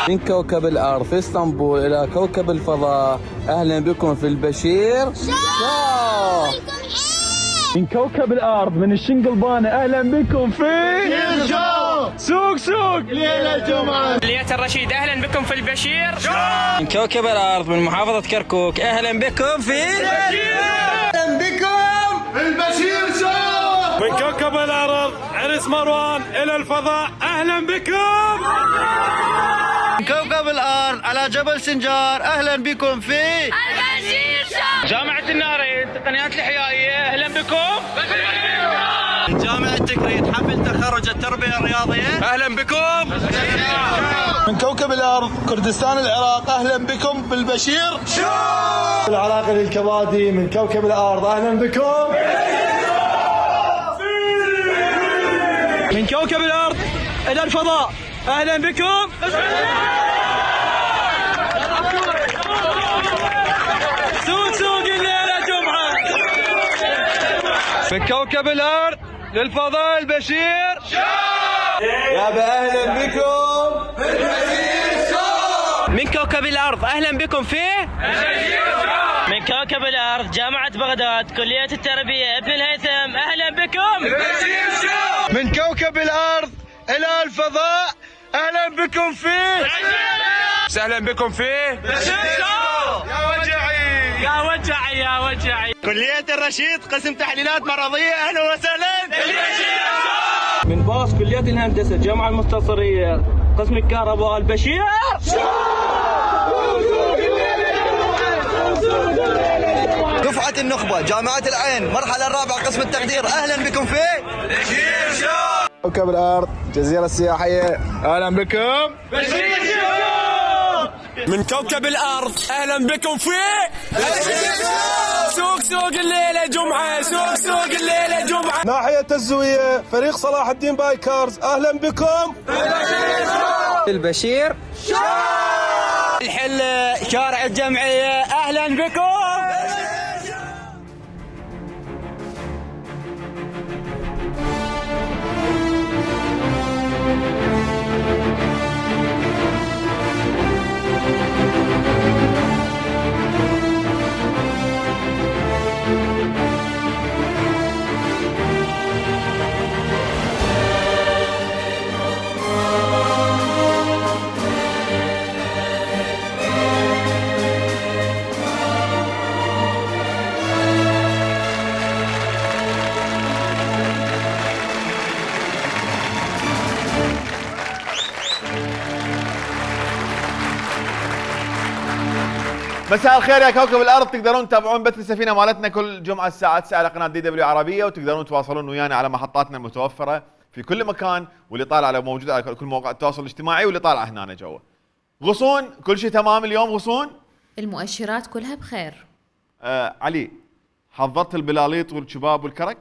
من كوكب الأرض في اسطنبول إلى كوكب الفضاء، أهلا بكم في البشير شو. من كوكب الأرض من الشنقلبانة، أهلا بكم في سوق سوق ليلة الجمعة. كلية الرشيد، أهلا بكم في البشير شو. من كوكب الأرض من محافظة كركوك، أهلا بكم في البشير. أهلا بكم في البشير شو. من كوكب الأرض عرس مروان إلى الفضاء، أهلا بكم. من كوكب الأرض على جبل سنجار، أهلا بكم في البشير شو. جامعة النارين تقنيات الإحيائية، أهلا بكم. من جامعة تكريت حفل تخرج التربية الرياضية، أهلا بكم. من كوكب الأرض كردستان العراق، أهلا بكم بالبشير شو. العراق للكبادي من كوكب الأرض، أهلا بكم. من كوكب الأرض إلى الفضاء، أهلا بكم. سوق سوق الليلة جمعة. من كوكب الأرض للفضاء البشير يا أهلا بكم في البشير شو. من كوكب الأرض، أهلا بكم في البشير شو. من كوكب الأرض جامعة بغداد كلية التربية ابن الهيثم، أهلا بكم. البشير شو. من كوكب الأرض إلى الفضاء، أهلا بكم في أهلا بكم في يا وجعي يا وجعي يا وجعي. كلية الرشيد قسم تحليلات مرضية، أهلا وسهلا. من باص كلية الهندسة الجامعة المستصرية قسم الكهرباء، البشير. دفعة النخبة جامعة العين مرحلة الرابعة قسم التقدير، أهلا بكم في كوكب الأرض جزيرة السياحية، أهلا بكم. من كوكب الأرض أهلا بكم في سوق سوق الليلة جمعة، سوق سوق الليلة جمعة. ناحية الزوية فريق صلاح الدين بايكرز، أهلا بكم. البشير الحل شارع الجمعية، أهلا بكم. مساء الخير يا كوكب الارض. تقدرون تتابعون بث السفينه مالتنا كل جمعه الساعه 9 على قناه DW عربيه، وتقدرون تواصلون ويانا على محطاتنا المتوفره في كل مكان، واللي طالع على موجود على كل مواقع التواصل الاجتماعي، واللي طالع هنا جوا. غصون كل شيء تمام اليوم؟ غصون المؤشرات كلها بخير. علي، حضرت البلاليط والشباب والكرك؟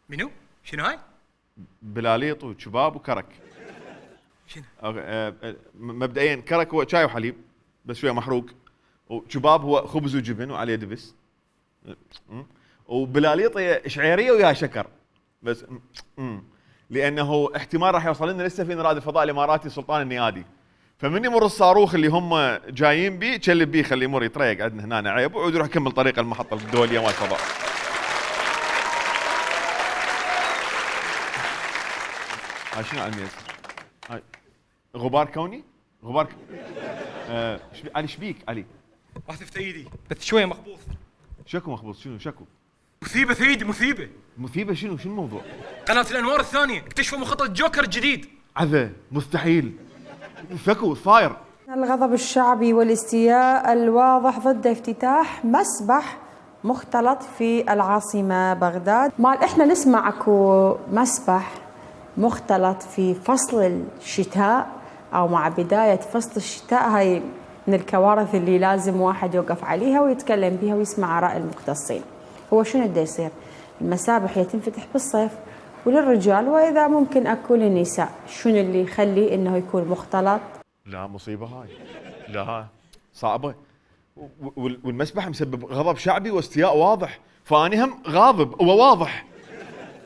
منو؟ شنو هاي؟ بلاليط وشباب وكرك. شنو؟ مبدئيا كرك هو شاي وحليب بس شويه محروق، وشباب هو خبز وجبن وعليه دبس، وبلاليط هي شعيريه وياها شكر بس، لانه احتمال راح يوصل لنا للسفينه رائد الفضاء الاماراتي سلطان النيادي، فمن يمر الصاروخ اللي هم جايين بيه تشلب بيه، خليه يمر يتريق عندنا هنا عيب، ويروح يكمل طريق المحطه الدوليه مال الفضاء. هاي شنو على الميز؟ هاي غبار كوني؟ غبار علي شبيك علي؟ ما تفت ايدي بس شويه مخبوص. شكو مخبوص؟ شنو شكو؟ مثيبه في ايدي، مثيبه. مثيبه شنو الموضوع؟ قناه الانوار الثانيه اكتشفوا مخطط جوكر جديد. عذا مستحيل. شكو صاير؟ الغضب الشعبي والاستياء الواضح ضد افتتاح مسبح مختلط في العاصمة بغداد. مال احنا نسمع اكو مسبح مختلط في فصل الشتاء او مع بداية فصل الشتاء، هاي من الكوارث اللي لازم واحد يوقف عليها ويتكلم بها ويسمع آراء المختصين. هو شنو بده يصير؟ المسابح هي تنفتح بالصيف وللرجال، واذا ممكن اكو للنساء، شنو اللي يخلي انه يكون مختلط؟ لا مصيبه هاي، لا صعبه، والمسبح مسبب غضب شعبي واستياء واضح، فاني هم غاضب وواضح،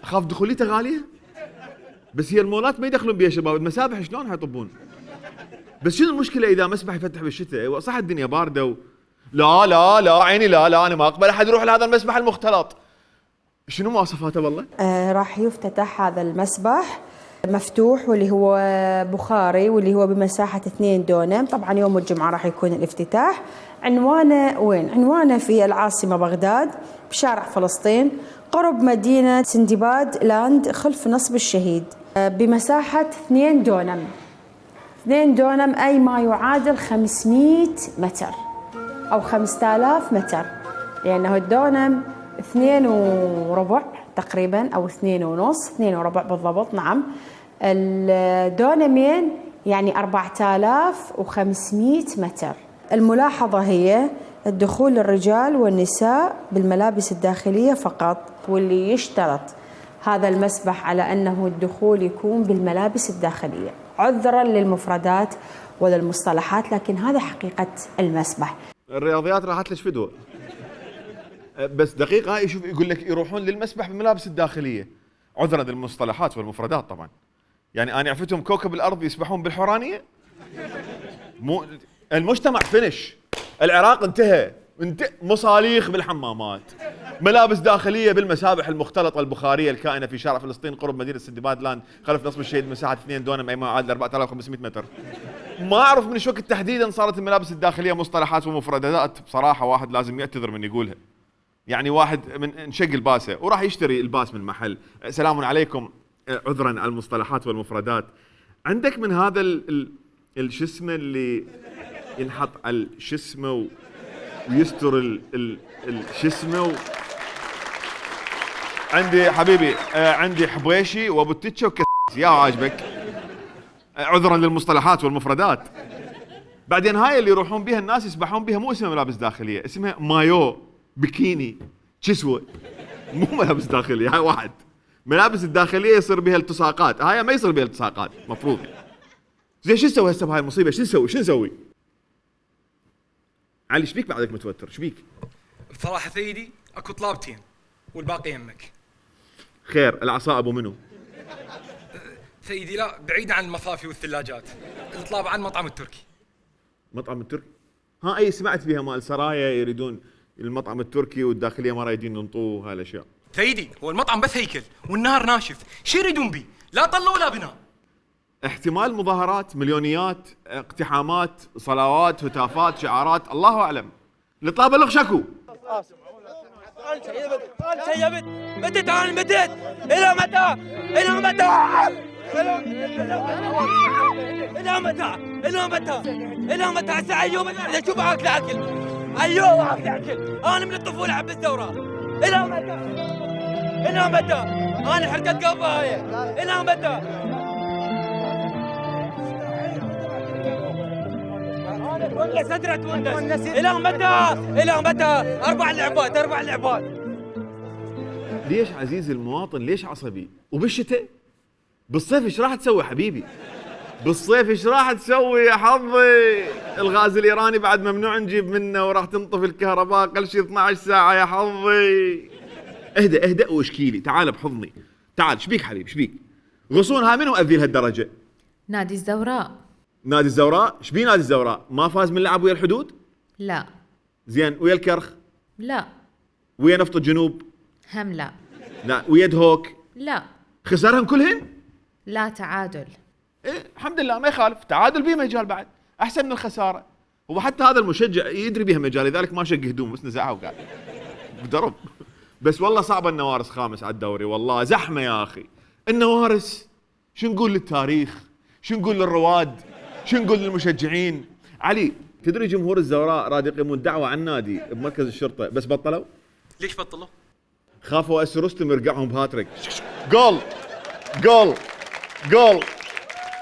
اخاف دخوليته غاليه. بس هي المولات ما يدخلون بيها شباب، المسابح شلون حيطبون؟ بس شنو المشكله اذا مسبح يفتح بالشتاء؟ صح الدنيا بارده لا لا لا عيني لا لا انا ما اقبل احد يروح لهذا المسبح المختلط. شنو مواصفاته والله؟ راح يفتتح هذا المسبح مفتوح واللي هو بخاري واللي هو بمساحة 2 دونم. طبعا يوم الجمعة راح يكون الافتتاح. عنوانه وين؟ عنوانه في العاصمة بغداد بشارع فلسطين قرب مدينة سندباد لاند خلف نصب الشهيد بمساحة 2 دونم. 2 دونم أي ما يعادل 500 متر أو 5000 متر، لأنه الدونم 2.25 تقريبا أو 2.5 2.25 بالضبط. نعم الدونمين يعني 4500 متر. الملاحظة هي الدخول للرجال والنساء بالملابس الداخلية فقط، واللي يشترط هذا المسبح على أنه الدخول يكون بالملابس الداخلية عذرا للمفردات وللمصطلحات، لكن هذا حقيقة المسبح. الرياضيات راحت لك فدوة. بس دقيقة يشوف يقول لك يروحون للمسبح بالملابس الداخلية عذرا للمصطلحات والمفردات طبعا. يعني أنا عرفتهم كوكب الأرض يسبحون بالحورانية؟ مو المجتمع فنش، العراق انتهى مصاليخ بالحمامات، ملابس داخلية بالمسابح المختلطة البخارية الكائنة في شارع فلسطين قرب مدينة سندباد لاند خلف نصب الشهيد مساحة 2 دونم أي ما يعادل 4500 متر. ما أعرف من شو وقت تحديدا صارت الملابس الداخلية مصطلحات ومفردات. بصراحة واحد لازم يعتذر من يقولها. يعني واحد من انشق الباسه وراح يشتري الباس من محل، سلام عليكم عذرا على المصطلحات والمفردات، عندك من هذا شو اسمه اللي ينحط على شو اسمه ويستر شو اسمه عندي حبيبي عندي حبيشي وابو التتشه يا عاجبك عذرا للمصطلحات والمفردات. بعدين هاي اللي يروحون بها الناس يسبحون بها مو اسمها ملابس داخليه، اسمها مايو بكيني كسوه، مو ملابس داخليه. هاي واحد ملابس الداخليه يصير بها التصاقات، هاي ما يصير بها التصاقات مفروض. زين شو نسوي هسه بهاي المصيبه؟ شو نسوي؟ علي ايش بيك بعدك متوتر؟ ايش بيك؟ بصراحه سيدي اكو طلابتين والباقي يمك. خير العصا ابو منو؟ سيدي لا بعيد عن المصافي والثلاجات، الطلاب عن المطعم التركي. مطعم التركي؟ ها اي سمعت فيها مال سرايا يريدون المطعم التركي والداخليه ما رايدين ينطوه هاي الاشياء. سيدي هو المطعم بس هيكل والنهر ناشف، شو يريدون بي؟ لا طلة ولا بناء. احتمال مظاهرات، مليونيات، اقتحامات، صلوات، هتافات، شعارات، الله اعلم. الطلاب بلغ شكو. سيبت متت انا متت الى متى؟ الى متى؟ الى متى؟ الى متى؟ الى متى؟ هسه ايوب اشوف اكل ايوب اكل انا من الطفوله احب الثوره. الى متى؟ الى متى؟ انا حرقت قلبي هاي. الى متى؟ انا صدرت تونس. الى متى؟ الى متى؟ 4 لعبات. ليش عزيزي المواطن ليش عصبي؟ وبالشتاء؟ بالصيف ايش راح تسوي حبيبي؟ بالصيف ايش راح تسوي يا حظي؟ الغاز الايراني بعد ممنوع نجيب منه وراح تنطفي الكهرباء اقل شيء 12 ساعه يا حظي. اهدأ واشكيلي، تعال بحضني، تعال ايش بيك حبيبي ايش بيك؟ غصونها منو اذي لهالدرجه؟ نادي الزوراء. نادي الزوراء؟ ايش بيه نادي الزوراء؟ ما فاز من لعب ويا الحدود؟ لا. زين ويا الكرخ؟ لا. ويا نفط الجنوب؟ هم لا. لا ويا دهوك؟ لا. خسرهم كلهن؟ لا تعادل. إيه الحمد لله ما يخالف، تعادل بيه مجال بعد احسن من الخساره. هو حتى هذا المشجع يدري بها مجال لذلك ما شق هدوم بس نزعها وقاعد بدرب. بس والله صعبه النوارس خامس على الدوري، والله زحمه يا اخي. النوارس شو نقول للتاريخ؟ شو نقول للرواد؟ شو نقول للمشجعين؟ علي تدري جمهور الزوراء راد يقيمون دعوه عن النادي بمركز الشرطه بس بطلوا؟ ليش بطلوا؟ خافوا اسر رستم يرقعهم بهاتريك. جول جول جول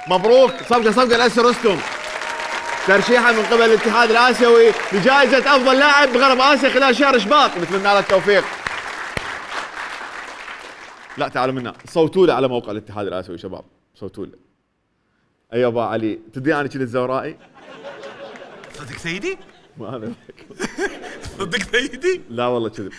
مبروك صفقه لاسر رستم. ترشيحه من قبل الاتحاد الاسيوي لجائزه افضل لاعب بغرب اسيا خلال شهر شباط، نتمنى له التوفيق. لا تعالوا منا صوتوا له على موقع الاتحاد الاسيوي شباب، صوتوا له. اي ابا علي تدري انا كنت زورائي؟ صدق سيدي؟ ما انا صدق سيدي؟ لا والله كذب.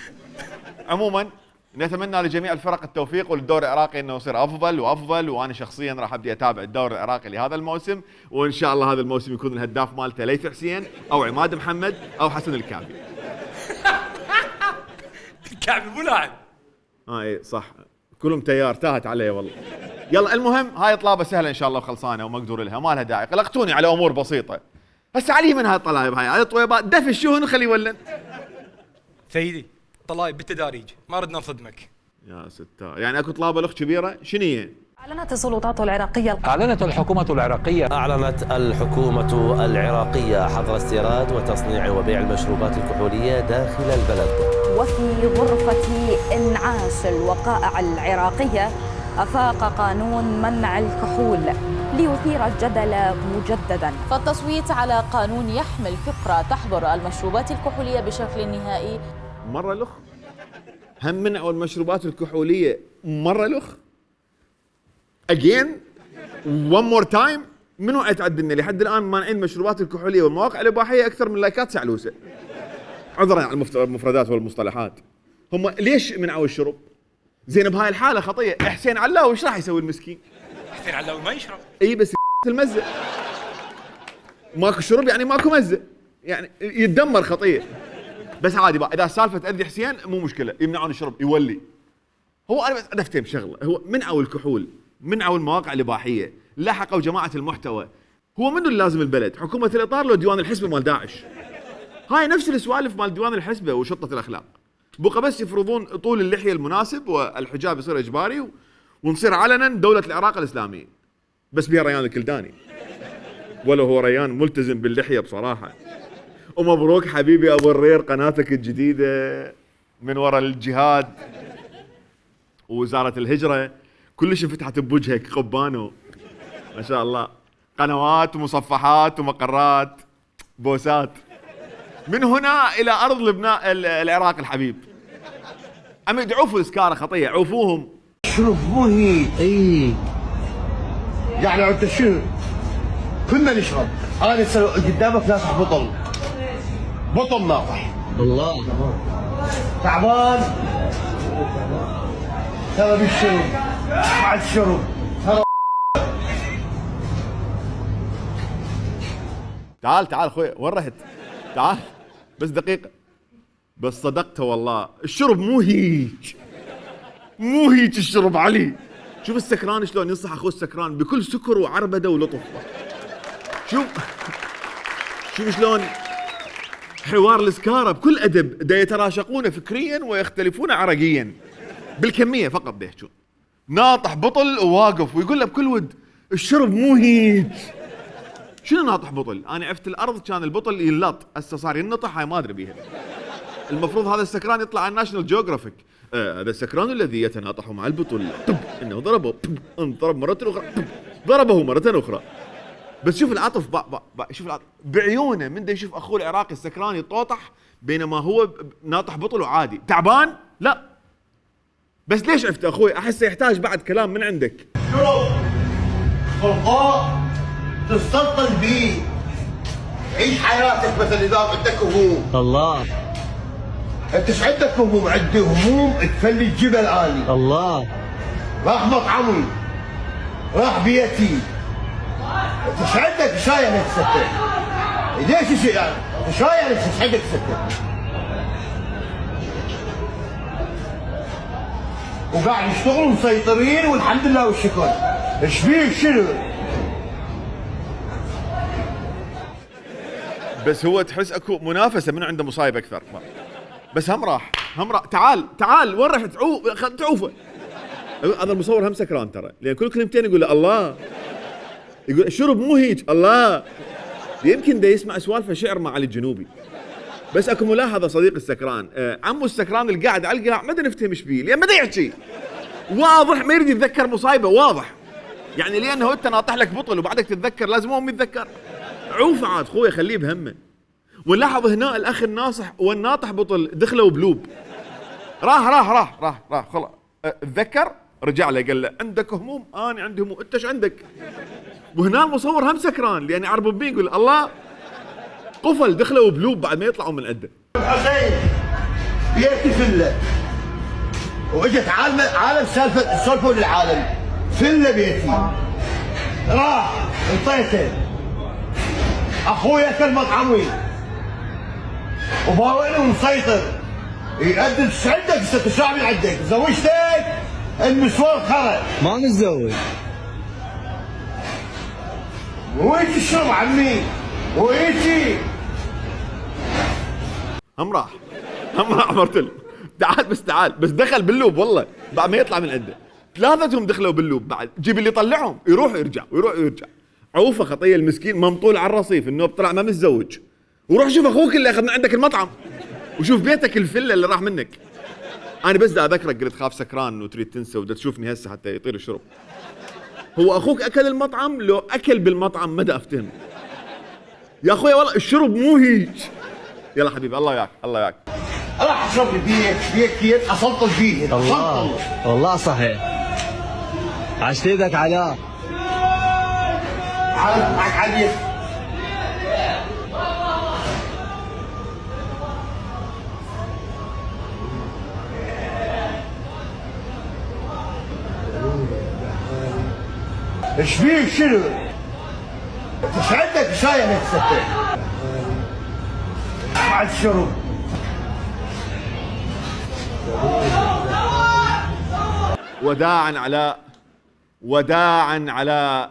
عموما نتمنى لجميع الفرق التوفيق وللدوري العراقي انه يصير افضل وافضل، وانا شخصيا راح ابدي اتابع الدوري العراقي لهذا الموسم، وان شاء الله هذا الموسم يكون الهداف مالته ليث حسين او عماد محمد او حسن الكعبي. الكعبي مو لاعب. اي صح، كلهم تيار، تاهت علي والله. يلا المهم هاي طلابه سهله ان شاء الله وخلصانه ومقدور لها، ما لها داعي، قلقتوني على امور بسيطه. هسه علي من هاي الطلايب، هاي طويبات دفش شو خليه يولن. سيدي طلايب بالتداريج، ما ردنا نصدمك. يا ستار، يعني اكو طلابه الاخت كبيره شنو هي؟ أعلنت السلطات العراقية أعلنت الحكومة العراقية حظر استيراد وتصنيع وبيع المشروبات الكحولية داخل البلد. وفي غرفة إنعاش الوقائع العراقية أفاق قانون منع الكحول ليثير الجدل مجددا. فالتصويت على قانون يحمل فقرة تحظر المشروبات الكحولية بشكل نهائي. مرة الأخ هم منعوا المشروبات الكحولية مرة الأخ again one more time. منو يتعدلنا لحد الآن مانعين المشروبات الكحولية والمواقع الإباحية أكثر من لايكات سعلوسة. عذرا على المفردات والمصطلحات. هم ليش منعوا الشرب؟ زين بهاي الحالة خطية. حسين علاوي ايش راح يسوي المسكين؟ حسين علاوي ما يشرب. اي بس المزة ماكو شرب يعني ماكو مزة، يعني يتدمر خطية. بس عادي بقى اذا سالفة تأذي حسين مو مشكلة، يمنعون الشرب يولي. هو انا بس افتهم شغلة، هو منعوا الكحول، منعوا المواقع الإباحية، لحقوا جماعة المحتوى. هو منو اللي لازم البلد؟ حكومة الإطار لو ديوان الحسبة مال داعش؟ هاي نفس السوالف مال ديوان الحسبة وشطة الأخلاق. بقى بس يفرضون طول اللحية المناسب والحجاب يصير إجباري ونصير علنا دولة العراق الإسلامية. بس بها ريان الكلداني، ولو هو ريان ملتزم باللحية بصراحة. ومبروك حبيبي أبو الرير، قناتك الجديدة من وراء الجهاد ووزارة الهجرة كلش انفتحت بوجهك قبانو ما شاء الله. قنوات ومصفحات ومقرات بوسات من هنا إلى أرض لبنان العراق الحبيب. عمي عوفوا السكارة خطية، عوفوهم. شرب مهي اي يعني انت شنو؟ كنا نشرب، انا قدامك ناطح بطل ناطح. الله تعبان ترى بالشرب مع الشرب ترى. تعال اخوي وين رحت؟ تعال بس دقيقة. بس صدقت والله، الشرب مو هيك الشرب علي. شوف السكران شلون ينصح اخوه السكران بكل سكر وعربده ولطف. شوف شلون حوار السكارة بكل ادب دا يتراشقون فكريا ويختلفون عرقيا بالكمية فقط دا يحجون. ناطح بطل وواقف ويقول له بكل ود الشرب مو هيك. شنو ناطح بطل؟ انا عفت الارض كان البطل ينلط، هسه صار ينطح، هاي ما ادري بيها. المفروض هذا السكران يطلع على الناشونال جيوغرافيك. هذا السكران الذي يتناطح مع البطل انه ضربه، ضرب مرة اخرى، ضربه مرة اخرى. بس شوف العطف شوف العطف بعيونه من دا يشوف اخوه العراقي السكران يطوطح بينما هو ناطح بطل وعادي. تعبان؟ لا. بس ليش عفت اخوي؟ احسه يحتاج بعد كلام من عندك. شرب خلقاء تستلطن بيه، عيش حياتك مثلا اذا عندك هموم. الله انت ايش عندك هموم؟ عندي هموم تفلي الجبل اني. الله راح مطعمي، راح بيتي، انت ايش عندك؟ شايل تسكر ليش يعني؟ شايل ايش عندك تسكر؟ وقاعد يشتغلوا مسيطرين والحمد لله والشكر. ايش فيه شنو؟ بس هو تحس اكو منافسه من عنده مصايب اكثر. بس هم راح تعال وين رحت؟ تعوفه. هذا المصور هم سكران ترى، لان كل كلمتين يقول له الله، يقول الشرب مو هيك الله. يمكن دا يسمع سوالفه شعر مع علي الجنوبي. بس اكو ملاحظه صديق السكران، عمو السكران اللي قاعد على القاع ما نفتهم ايش فيه، لان ما يحكي واضح ما يريد يتذكر مصايبه واضح. يعني لانه انت ناطح لك بطل وبعدك تتذكر لازم هو يتذكر. عوف عاد خويا خليه بهمه. ونلاحظ هنا الاخ الناصح والناطح بطل دخلوا بلوب. راح خلاص تذكر رجع له قال له عندك هموم؟ انا عندي هموم، انت ايش عندك؟ وهنا المصور هم سكران لان يعربون بيه يقول الله قفل دخلوا بلوب بعد ما يطلعوا من عنده. حسين بيتي فله واجت عالم سولفوا للعالم فيلا بيتي راح انطيته اخويا كان مطعمي وباوعني ومسيطر يقدم ايش عندك هسه ايش راح عندك؟ زوجتك المشوار خرج ما متزوج مو هيك الشرب عمي مو هيك هم راح مرتل تعال بس دخل باللوب والله بعد ما يطلع من عنده ثلاثتهم دخلوا باللوب بعد جيب اللي يطلعهم يروح يرجع عوفه خطيه المسكين ممطول على الرصيف النوب طلع ما متزوج وروح شوف اخوك اللي اخذ من عندك المطعم وشوف بيتك الفله اللي راح منك. انا بس دا اذكرك قلت خاف سكران وتريد تنسى ودا تشوفني هسه حتى يطير الشرب. هو اخوك اكل المطعم لو اكل بالمطعم ما دا افتهم يا اخويا والله الشرب مو هيك. يلا حبيبي الله وياك راح اشرب لي بيك اسلطل فيه الله والله صحيح عشت ايدك على معك عليك ايش فيك شنو؟ ايش عندك شاي هيك سكر؟ مع الشرب وداعا علاء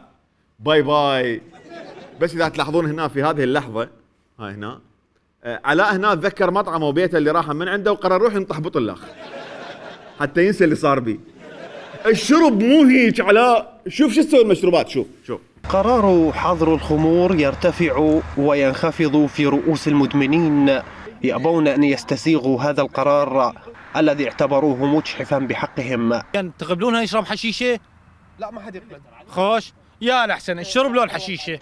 باي بس اذا تلاحظون هنا في هذه اللحظه هاي هنا علاء هنا تذكر مطعمه وبيته اللي راح من عنده وقرر يروح ينطح بطلاخ حتى ينسى اللي صار بيه. الشرب مو هيك علاء. شوف شو تسوي المشروبات. شوف قرار حظر الخمور يرتفع وينخفض في رؤوس المدمنين يأبون أن يستسيغوا هذا القرار الذي اعتبروه مجحفا بحقهم. تقبلونها يشرب حشيشه؟ لا ما حد يقبل. خوش يا الأحسن الشرب لو الحشيشه؟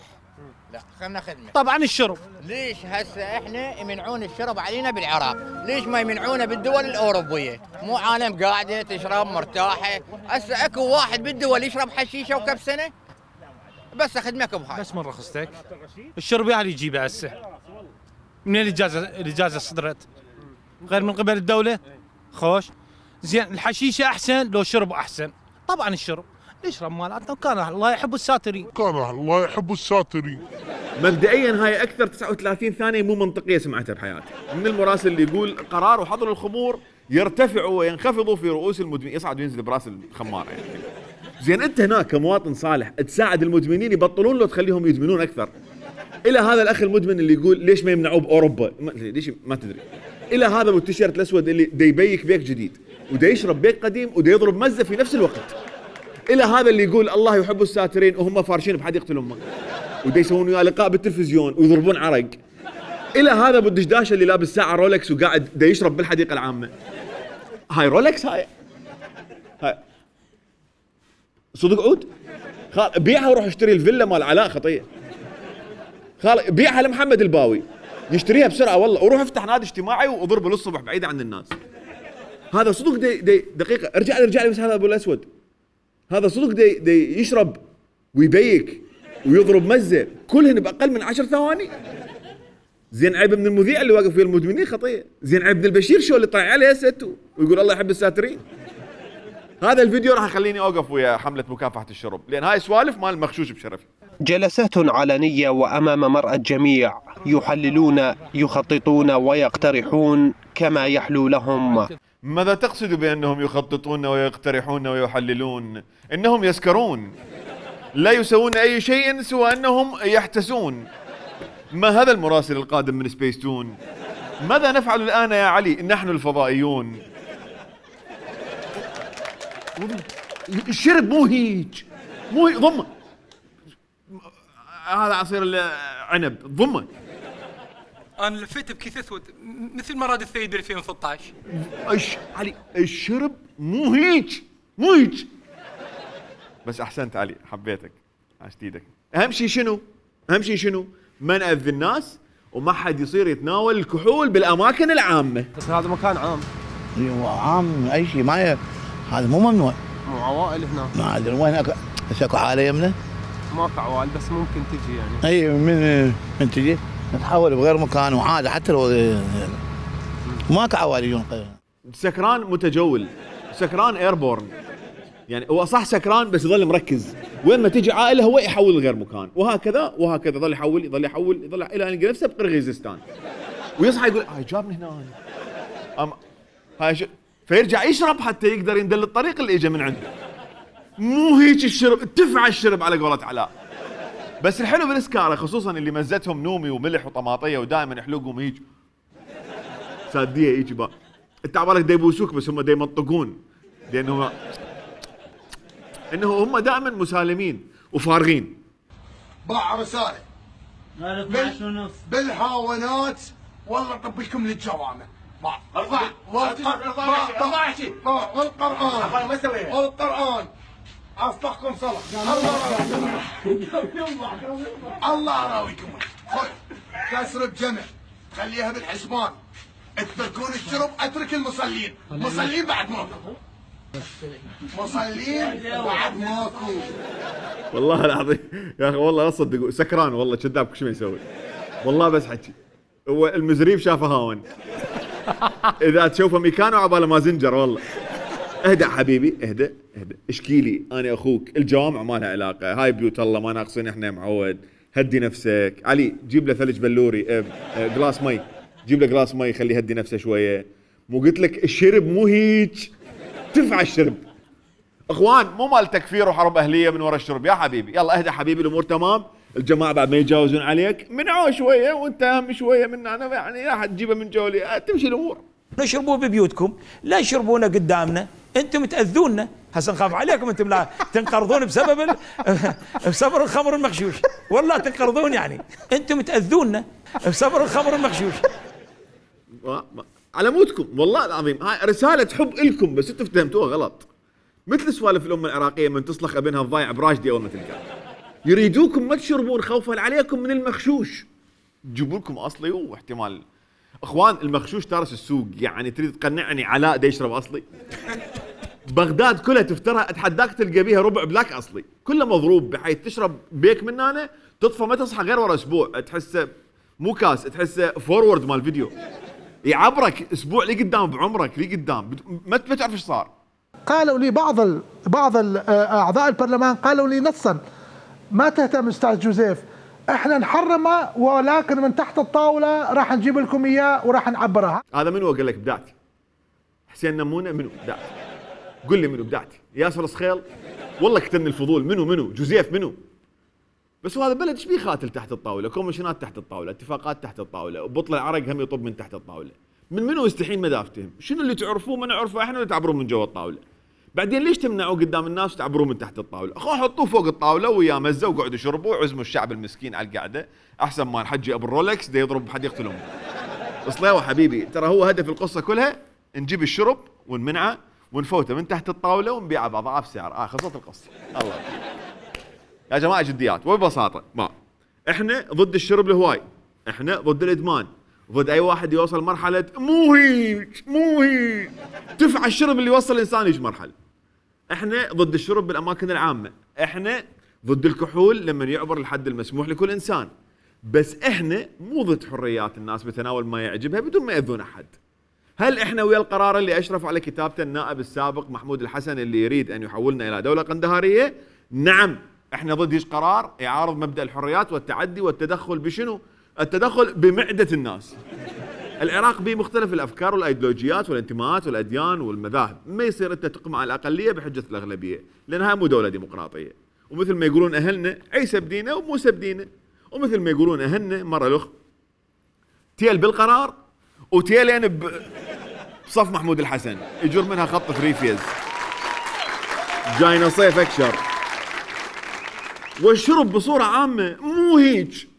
لا خلنا خدمة. طبعا الشرب. ليش هسه احنا يمنعون الشرب علينا بالعراق؟ ليش ما يمنعونه بالدول الأوروبية؟ مو عالم قاعدة تشرب مرتاحة، هسه اكو واحد بالدول يشرب حشيشة وكم سنة؟ بس خدمكم بهاي. بس من رخصتك؟ الشرب يا يجيبه هسه. منين الإجازة صدرت؟ غير من قبل الدولة؟ خوش زين الحشيشة أحسن لو شرب أحسن. طبعا الشرب نشرب مالاتنا وكان الله يحب الساترين. مبدئيا هاي اكثر 39 ثانيه مو منطقيه سمعتها بحياتي من المراسل اللي يقول قرار حظر الخمور يرتفع وينخفض في رؤوس المدمنين يصعد وينزل براس الخماره يعني. زين انت هناك كمواطن صالح تساعد المدمنين يبطلون لو تخليهم يدمنون اكثر. الى هذا الاخ المدمن اللي يقول ليش ما يمنعوه باوروبا ليش ما تدري. الى هذا بالتيشيرت الاسود اللي دا يبيك بيك جديد ودا يشرب بيك قديم ودا يضرب مزه في نفس الوقت. الى هذا اللي يقول الله يحب الساترين وهم فارشين بحديقه الامه ودا يسوون وياه لقاء بالتلفزيون ويضربون عرق. الى هذا بالدشداشه اللي لابس ساعه رولكس وقاعد دا يشرب بالحديقه العامه. هاي رولكس هاي صدق عود خال بيعها وروح اشتري الفيلا مال علاء خطيه. خال بيعها لمحمد الباوي يشتريها بسرعه والله وروح افتح نادي اجتماعي وضربه للصبح بعيد عن الناس. هذا صدق دقيقه ارجع لي بس هذا ابو الاسود هذا صدق دي يشرب ويبيك ويضرب مزه كلهن باقل من 10 ثواني. زين عيب من المذيع اللي واقف ويا المدمنين خطيه. زين عيب من البشير شو اللي طالع عليه هسه ويقول الله يحب الساترين. هذا الفيديو راح يخليني اوقف ويا حمله مكافحه الشرب لان هاي سوالف مال مغشوش بشرفي. جلسات علنية وأمام مرأى الجميع يحللون يخططون ويقترحون كما يحلو لهم. ماذا تقصد بأنهم يخططون ويقترحون ويحللون؟ إنهم يسكرون لا يسوون أي شيء سوى أنهم يحتسون. ما هذا المراسل القادم من سبيستون؟ ماذا نفعل الآن يا علي نحن الفضائيون؟ الشرب مو هيك ضمه هذا عصير العنب ضمه. انا لفيت بكيس اسود مثل مراد السيد ب 2016. علي الشرب مو هيك بس احسنت علي حبيتك عشت ايدك. اهم شيء شنو ما نأذي الناس وما حد يصير يتناول الكحول بالاماكن العامه. بس هذا مكان عام. ايوه عام اي شيء ما هذا مو ممنوع. مو عوائل هنا ما ادري وين اكو عائله يمنا ماكو عوائل بس ممكن تجي يعني. اي من تجي نتحول بغير مكان وعادة حتى لو ماكو عوائل يجون. سكران متجول سكران ايربورن، يعني هو صح سكران بس يظل مركز، وين ما تجي عائله هو يحول غير مكان، وهكذا وهكذا يظل يحول يظل يحول يظل الى ان يلقى نفسه بقرغيزستان، ويصحى يقول هاي جابني هنا هاي فيرجع يشرب حتى يقدر يندل الطريق اللي اجى من عنده. مو هيك الشرب، تفع الشرب على قولة علاء. بس الحلو بالسكارة خصوصا اللي مزتهم نومي وملح وطماطيه ودائما يحلقهم هيك ساديه هيك با. انت عبالك دا يبوسوك بس هم دا يمنطقون، لانه انه هم دائما مسالمين وفارغين. باع رسالة بالهاونات والله طبيكم للجوامع. والقرآن أصدقكم صلاة. الله يراويكم. كسر بجمع خليها بالحسبان. اتركون الشرب اترك المصلين. مصلين بعد ماكو. مصلين بعد ماكو. والله العظيم يا اخي والله لا تصدقوا سكران والله كذاب شو ما يسوي. والله بس حكي هو المزريب شافه هاون. اذا تشوفه ميكانو عباله ما زنجر والله. اهدأ حبيبي اهدأ اشكيلي انا اخوك، الجوامع ما لها علاقه، هاي بيوت الله ما ناقصين احنا معود. هدي نفسك علي، جيب له ثلج بلوري جلاس مي، جيب له جلاس مي خليه يهدي نفسه شويه. مو قلت لك الشرب مو هيك، تنفع الشرب. اخوان مو مال تكفير وحرب اهليه من ورا الشرب يا حبيبي. يلا اهدى حبيبي الامور تمام. الجماعه بعد ما يتجاوزون عليك منعوه شويه وانت اهم شويه منا انا، يعني لا حد تجيبه من جولي تمشي الامور. نشربوه ببيوتكم، لا يشربونه قدامنا، انتم تاذونا، هسه نخاف عليكم انتم لا تنقرضون بسبب الخمر المغشوش، والله تنقرضون يعني، انتم تاذونا بسبب الخمر المغشوش. على موتكم والله العظيم، هاي رساله حب الكم بس انتم فهمتوها غلط. مثل سوالف الامه العراقيه من تصلخ ابنها الضايع براشدي اول ما تلقاه. يريدوكم ما تشربون خوفا عليكم من المغشوش، يجيبوا لكم اصلي واحتمال. اخوان المغشوش تارس السوق، يعني تريد تقنعني علاء دا يشرب اصلي؟ بغداد كلها تفترها، اتحداك تلقى بيها ربع بلاك اصلي، كله مضروب بحيث تشرب بيك من هنا تطفى ما تصحى غير ورا اسبوع، تحسه مو كاس، تحسه فورورد مال فيديو يعبرك اسبوع لقدام بعمرك لقدام ما تعرف ايش صار. قالوا لي بعض اعضاء البرلمان قالوا لي نصا ما تهتم استاذ جوزيف، احنا نحرمه ولكن من تحت الطاوله راح نجيب لكم اياه وراح نعبرها. هذا منو قال لك بدعتي؟ حسين نمونه منو بدعتي؟ قل لي منو بدعتي؟ ياسر الصخيل؟ والله كتبني الفضول منو جوزيف منو؟ بس هذا بلد ايش بيه خاتل تحت الطاوله، كوميشنات تحت الطاوله، اتفاقات تحت الطاوله، وبطل العرق هم يطب من تحت الطاوله. من منو يستحين مدافتهم؟ شنو اللي تعرفوه ما نعرفه احنا اللي تعبرون من جوا الطاوله؟ بعدين ليش تمنعوا قدام الناس وتعبرون من تحت الطاوله؟ اخو حطوه فوق الطاوله ويا مزه وقعدوا شربوا وعزموا الشعب المسكين على القعده، احسن ما الحجي ابو الرولكس ده يضرب حد يقتلهم. اصليوا حبيبي ترى هو هدف القصه كلها نجيب الشرب ونمنعه ونفوته من تحت الطاوله ونبيعه باضعاف سعر. خلصت القصه. الله يا جماعه جديات وببساطه ما احنا ضد الشرب الهواي، احنا ضد الادمان، ضد اي واحد يوصل مرحله مو هيك تفع الشرب اللي يوصل الانسان يجي مرحله. احنا ضد الشرب بالاماكن العامه، احنا ضد الكحول لما يعبر الحد المسموح لكل انسان، بس احنا مو ضد حريات الناس بتناول ما يعجبها بدون ما ياذون احد. هل احنا ويا القرار اللي اشرف على كتابته النائب السابق محمود الحسن اللي يريد ان يحولنا الى دوله قندهاريه؟ نعم احنا ضد ايش قرار يعارض مبدا الحريات والتعدي والتدخل بشنو؟ التدخل بمعده الناس. العراق به مختلف الافكار والايديولوجيات والانتماءات والاديان والمذاهب، ما يصير انت تقمع الاقليه بحجه الاغلبيه، لان هاي مو دوله ديمقراطيه. ومثل ما يقولون اهلنا عيسى بدينه وموسى بدينه، ومثل ما يقولون اهلنا مره الاخ تيل بالقرار وتيلين بصف محمود الحسن، يجر منها خط فريفيز جاينا صيف اكشر. والشرب بصوره عامه مو هيك،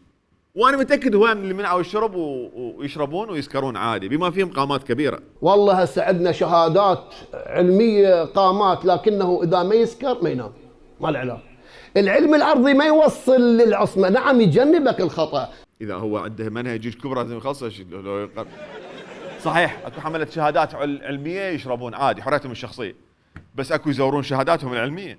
وانا متاكد هو من اللي منعوا الشرب ويشربون ويسكرون عادي بما فيهم قامات كبيره. والله هسه عندنا شهادات علميه قامات، لكنه اذا ما يسكر ما ينام، ما له علاقه. العلم الارضي ما يوصل للعصمه، نعم يجنبك الخطا. اذا هو عنده منهج كبرى لازم يخلص. صحيح اكو حمله شهادات علميه يشربون عادي حريتهم الشخصيه، بس اكو يزورون شهاداتهم العلميه.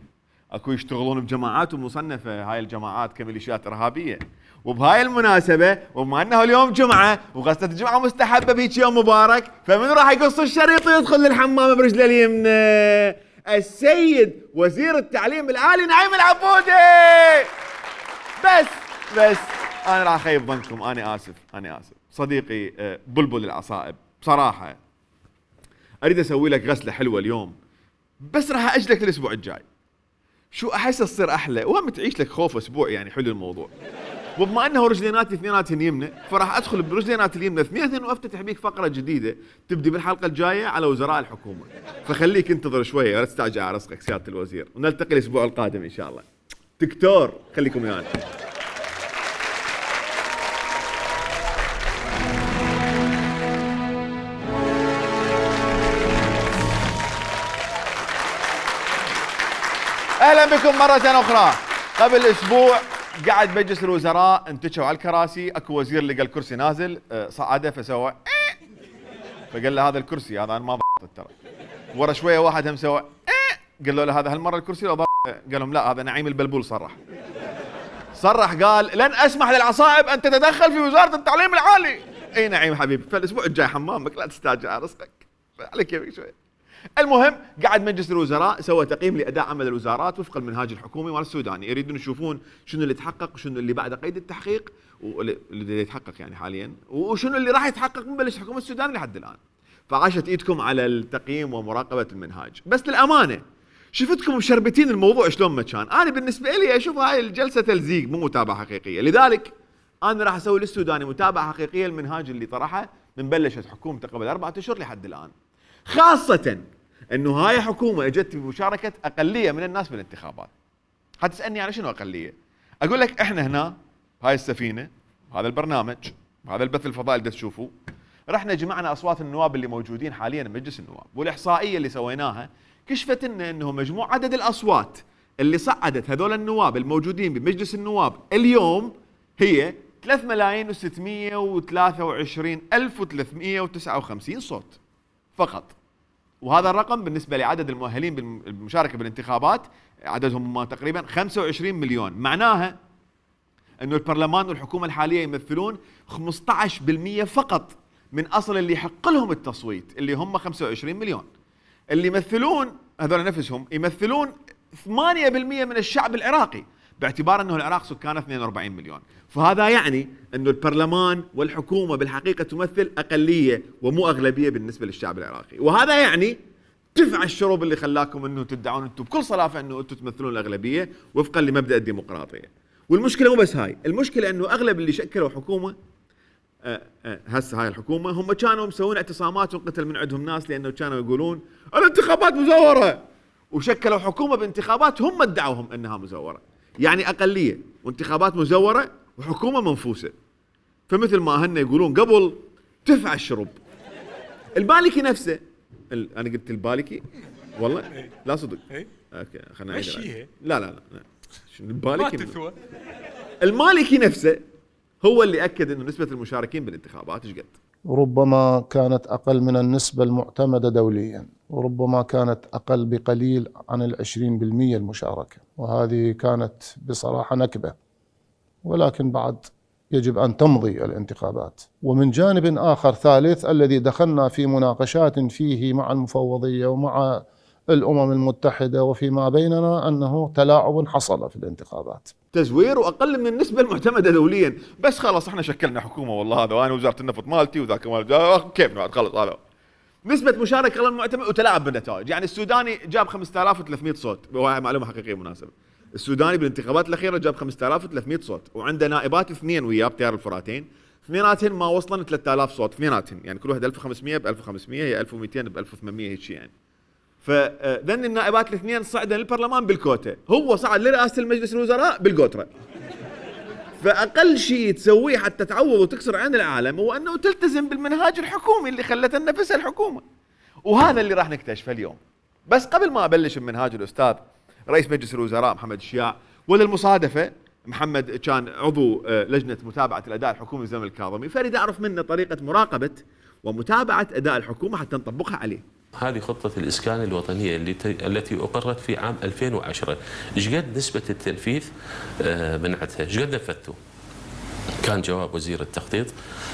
اكو يشتغلون بجماعات ومصنفه، هاي الجماعات كميليشيات ارهابيه. وبهاي المناسبه وبما انه اليوم جمعه وغسله الجمعه مستحبه بهيك يوم مبارك، فمن راح يقص الشريط ويدخل للحمام برجله اليمنى؟ السيد وزير التعليم العالي نعيم العبودي. بس انا راح اخيب ظنكم، انا اسف صديقي بلبل العصائب، بصراحه اريد اسوي لك غسله حلوه اليوم، بس راح اجلك الاسبوع الجاي. شو احس تصير احلى وهم تعيش لك خوف اسبوع، يعني حلو الموضوع. وبما انه رجليناتي اثنيناتهن يمنى، فراح ادخل برجليناتي اليمنى اثنيناتهن وافتتح بيك فقره جديده تبدي بالحلقه الجايه على وزراء الحكومه. فخليك انتظر شويه، لا تستعجل على رزقك سياده الوزير، ونلتقي الاسبوع القادم ان شاء الله. دكتور خليكم ويانا. اهلا بكم مرة اخرى. قبل اسبوع قعد مجلس الوزراء انتشوا على الكراسي، اكو وزير لقى الكرسي نازل صعده فسوى فقال له هذا الكرسي هذا انا ما ضبطت ترى. ورا شويه واحد هم سوى قال له هذا هالمره الكرسي لو قال لهم لا هذا نعيم البلبول صرح قال لن اسمح للعصائب ان تتدخل في وزاره التعليم العالي. اي نعيم حبيبي، فالاسبوع الجاي حمامك لا تستعجل على رزقك على كيفك شويه. المهم قعد مجلس الوزراء سوى تقييم لاداء عمل الوزارات وفق المنهاج الحكومي والسوداني، يريدون يشوفون شنو اللي تحقق وشنو اللي بعد قيد التحقيق واللي يتحقق يعني حاليا، وشنو اللي راح يتحقق من بلش الحكومه السودانيه لحد الان. فعاشت ايدكم على التقييم ومراقبه المنهاج، بس للامانه شفتكم مشربتين الموضوع شلون ما كان. انا بالنسبه لي اشوف هاي الجلسه تلزيق مو متابعه حقيقيه، لذلك انا راح اسوي للسوداني متابعه حقيقيه للمنهاج اللي طرحه من بلشت حكومته قبل 4 اشهر لحد الان، خاصه انه هاي حكومه اجت بمشاركه اقليه من الناس بالانتخابات. حتسالني على شنو اقليه؟ اقول لك احنا هنا هاي السفينه هذا البرنامج هذا البث الفضائي اللي تشوفوه، رحنا جمعنا اصوات النواب اللي موجودين حاليا بمجلس النواب، والاحصائيه اللي سويناها كشفت لنا انه مجموع عدد الاصوات اللي صعدت هذول النواب الموجودين بمجلس النواب اليوم هي 3,623,359 صوت فقط. وهذا الرقم بالنسبه لعدد المؤهلين بالمشاركه بالانتخابات عددهم تقريبا 25 مليون، معناها انه البرلمان والحكومه الحاليه يمثلون 15% فقط من اصل اللي يحق لهم التصويت اللي هم 25 مليون. اللي يمثلون هذول نفسهم يمثلون 8% من الشعب العراقي، باعتبار انه العراق سكانه 42 مليون. فهذا يعني انه البرلمان والحكومه بالحقيقه تمثل اقليه ومو اغلبيه بالنسبه للشعب العراقي، وهذا يعني دفع الشروب اللي خلاكم انه تدعون انتم بكل صلافه انه انتم تمثلون الاغلبيه وفقا لمبدا الديمقراطيه. والمشكله مو بس هاي، المشكله انه اغلب اللي شكلوا حكومه هسه هاي الحكومه هم كانوا مسوين اعتصامات وانقتل من عندهم ناس لانه كانوا يقولون الانتخابات مزوره، وشكلوا حكومه بانتخابات هم ادعوهم انها مزوره، يعني اقليه وانتخابات مزوره وحكومه منفوسه. فمثل ما هن يقولون قبل دفع الشرب. المالكي نفسه انا قلت البالكي والله لا صدق اوكي خلينا نعيد. لا شنو البالكي؟ المالكي نفسه هو اللي أكد أنه نسبة المشاركين بالانتخابات ايش قد؟ ربما كانت أقل من النسبة المعتمدة دوليا، وربما كانت أقل بقليل عن 20% المشاركة، وهذه كانت بصراحة نكبة، ولكن بعد يجب أن تمضي الانتخابات. ومن جانب آخر ثالث الذي دخلنا في مناقشات فيه مع المفوضية ومع الأمم المتحدة وفيما بيننا أنه تلاعب حصل في الانتخابات، تزوير واقل من النسبه المعتمده دوليا. بس خلاص احنا شكلنا حكومه والله هذا، وانا وزاره النفط مالتي وذاك مال كيف بعد خلص هذا نسبه مشاركه غير معتمده وتلاعب بالنتائج. يعني السوداني جاب 5300 صوت، وهي معلومه حقيقيه مناسبه. السوداني بالانتخابات الاخيره جاب 5300 صوت، وعنده نائبات اثنين وياه بتيار الفراتين، اثنيناتهن ما وصلن 3000 صوت اثنيناتهن، يعني كل واحد 1500 ب 1500 هي 1200 ب 1800 هيك شيء يعني. فذن النائبات الاثنين صعدن للبرلمان بالكوتا، هو صعد لرئاسه المجلس الوزراء بالقطره. فاقل شيء تسويه حتى تعوض وتكسر عين العالم هو انه تلتزم بالمنهاج الحكومي اللي خلت نفسها الحكومه، وهذا اللي راح نكتشفه اليوم. بس قبل ما ابلش بمنهاج الاستاذ رئيس مجلس الوزراء محمد الشياع، وللمصادفه محمد كان عضو لجنه متابعه الاداء الحكومي زمن الكاظمي، فاريد اعرف منه طريقه مراقبه ومتابعه اداء الحكومه حتى نطبقها عليه. هذه خطة الإسكان الوطنية التي أقرت في عام 2010. إيش قد نسبة التنفيذ من عندها؟ إيش قد نفذتوا؟ كان جواب وزير التخطيط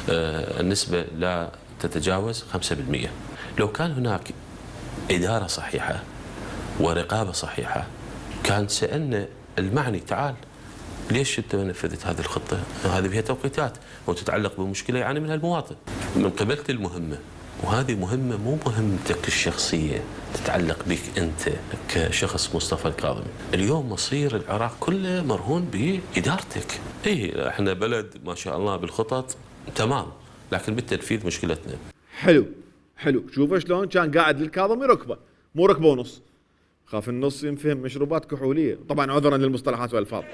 النسبة لا تتجاوز 5%. لو كان هناك إدارة صحيحة ورقابة صحيحة كان سألنا المعني تعال ليش انت نفذت هذه الخطة؟ هذه فيها توقيتات وتتعلق بمشكلة يعاني منها المواطن. من قبلت المهمة، وهذه مهمة مو مهمتك الشخصية تتعلق بك أنت كشخص مصطفى الكاظمي. اليوم مصير العراق كله مرهون بإدارتك. إيه احنا بلد ما شاء الله بالخطط تمام، لكن بالتنفيذ مشكلتنا. حلو حلو. شوفوا شلون كان قاعد للكاظمي ركبة، مو ركبة ونص. خاف النص ينفهم مشروبات كحولية، طبعا عذرا للمصطلحات والألفاظ.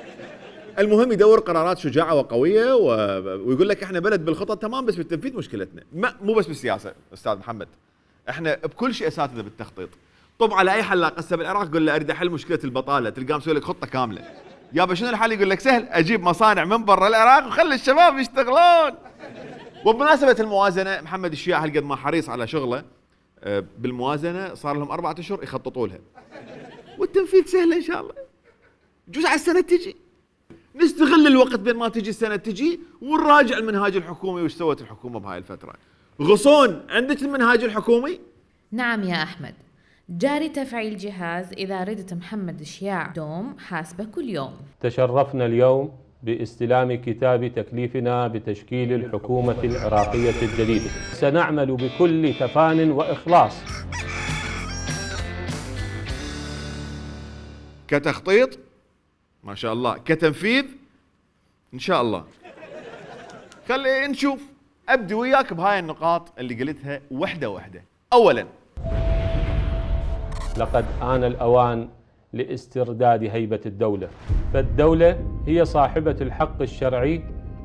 المهم يدور قرارات شجاعة وقوية ويقول لك احنا بلد بالخطط تمام بس بالتنفيذ مشكلتنا. مو بس بالسياسة استاذ محمد، احنا بكل شيء اساتذة بالتخطيط. طب على اي حلاق هسه بالعراق قول له اريد احل مشكلة البطالة، تلقاه مسوي لك خطة كاملة. يابا شنو الحل؟ يقول لك سهل، اجيب مصانع من برا العراق وخلي الشباب يشتغلون. وبمناسبة الموازنة، محمد الشياع هالقد ما حريص على شغله بالموازنة صار لهم 4 أشهر يخططوا لها. والتنفيذ سهل ان شاء الله. جزء على السنة تجي. نستغل الوقت بين ما تجي السنة تجي ونراجع المنهاج الحكومي وش سوت الحكومة بهاي الفترة. غصون عندك المنهاج الحكومي؟ نعم يا أحمد، جاري تفعيل جهاز إذا ردت محمد الشياع دوم حاسبة كل يوم. تشرفنا اليوم باستلام كتاب تكليفنا بتشكيل الحكومة العراقية الجديدة. سنعمل بكل تفان وإخلاص كتخطيط ما شاء الله، كتنفيذ ان شاء الله. خلي نشوف. ابدي وياك بهاي النقاط اللي قلتها وحده وحده. اولا، لقد آن الأوان لاسترداد هيبة الدولة، فالدولة هي صاحبة الحق الشرعي